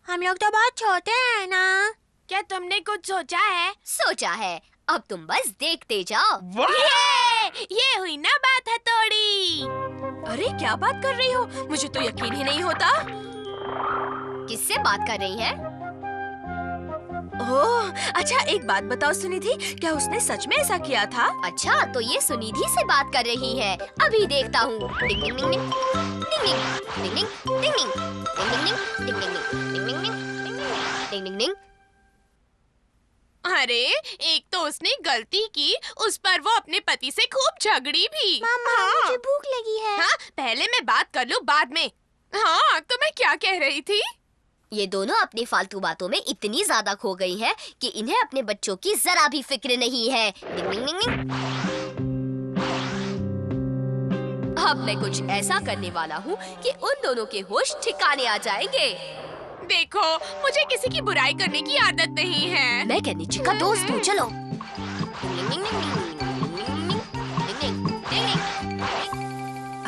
हम लोग तो बहुत छोटे हैं ना। क्या तुमने कुछ सोचा है? सोचा है, अब तुम बस देखते जाओ। ये हुई ना बात हथौड़ी। अरे क्या बात कर रही हो? मुझे तो यकीन ही नहीं होता। किससे बात कर रही है? ओह, अच्छा एक बात बताओ सुनिधि, क्या उसने सच में ऐसा किया था? अच्छा, तो ये सुनिधि से बात कर रही है। अभी देखता हूँ। डिंग डिंग डिंग डिंग, डिंग डिंग डिंग डिंग डिंग डिंग डिंग डिंग डिंग डिंग डिंग डिंग डिंग डिंग। अरे, एक तो उसने गलती की, उस पर वो अपने पति से खूब झगड़ी भी। मामा, मुझे भूख लगी है। हाँ, पहले मैं बात कर लूँ बाद में। हाँ, तो मैं क्या कह रही थी? ये दोनों अपनी फालतू बातों में इतनी ज्यादा खो गई है कि इन्हें अपने बच्चों की जरा भी फिक्र नहीं है। डिंग डिंग डिंग डिंग। अब मैं कुछ ऐसा करने वाला हूँ कि उन दोनों के होश ठिकाने आ जाएंगे। देखो, मुझे किसी की बुराई करने की आदत नहीं है। मैं केनिची का दोस्त हूँ, चलो।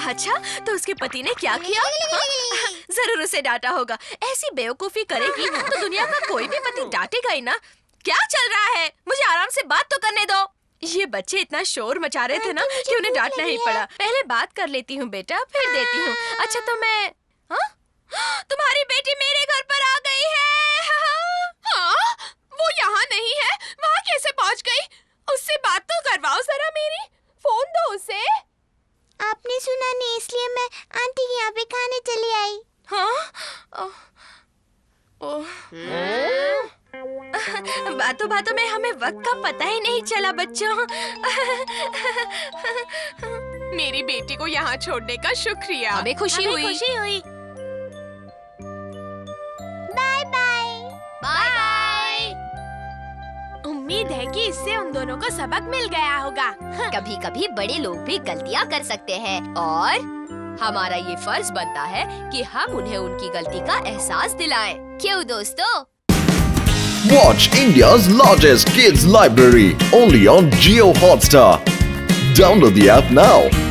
अच्छा, तो उसके पति ने क्या किया? जरूर उसे डांटा होगा। ऐसी बेवकूफी करेगी तो दुनिया का कोई भी पति डांटेगा ही ना। क्या चल रहा है? मुझे आराम से बात तो करने दो। ये बच्चे इतना शोर मचा रहे थे ना कि उन्हें डांटना ही पड़ा। पहले बात कर लेती हूँ बेटा, फिर देती हूँ। अच्छा तो मैं तुम्हारी बेटी मेरे घर पर आ गई है। हाँ, वो यहाँ नहीं है, वहाँ कैसे पहुँच गई? उससे बात तो करवाओ जरा मेरी। फोन दो उसे। आपने सुना नहीं इसलिए मैं आंटी के यहाँ पे खाने चली आई। हाँ? बातों बातों में हमें वक्त का पता ही नहीं चला बच्चों। मेरी बेटी को यहाँ छोड़ने का शुक्रिया। हमें खुशी हुई। Bye bye. Bye bye. उम्मीद है कि इससे उन दोनों को सबक मिल गया होगा। कभी कभी बड़े लोग भी गलतियाँ कर सकते हैं और हमारा ये फर्ज बनता है कि हम उन्हें उनकी गलती का एहसास दिलाएं। क्यों दोस्तों? Watch India's largest kids library only on Jio Hotstar. Download the app now.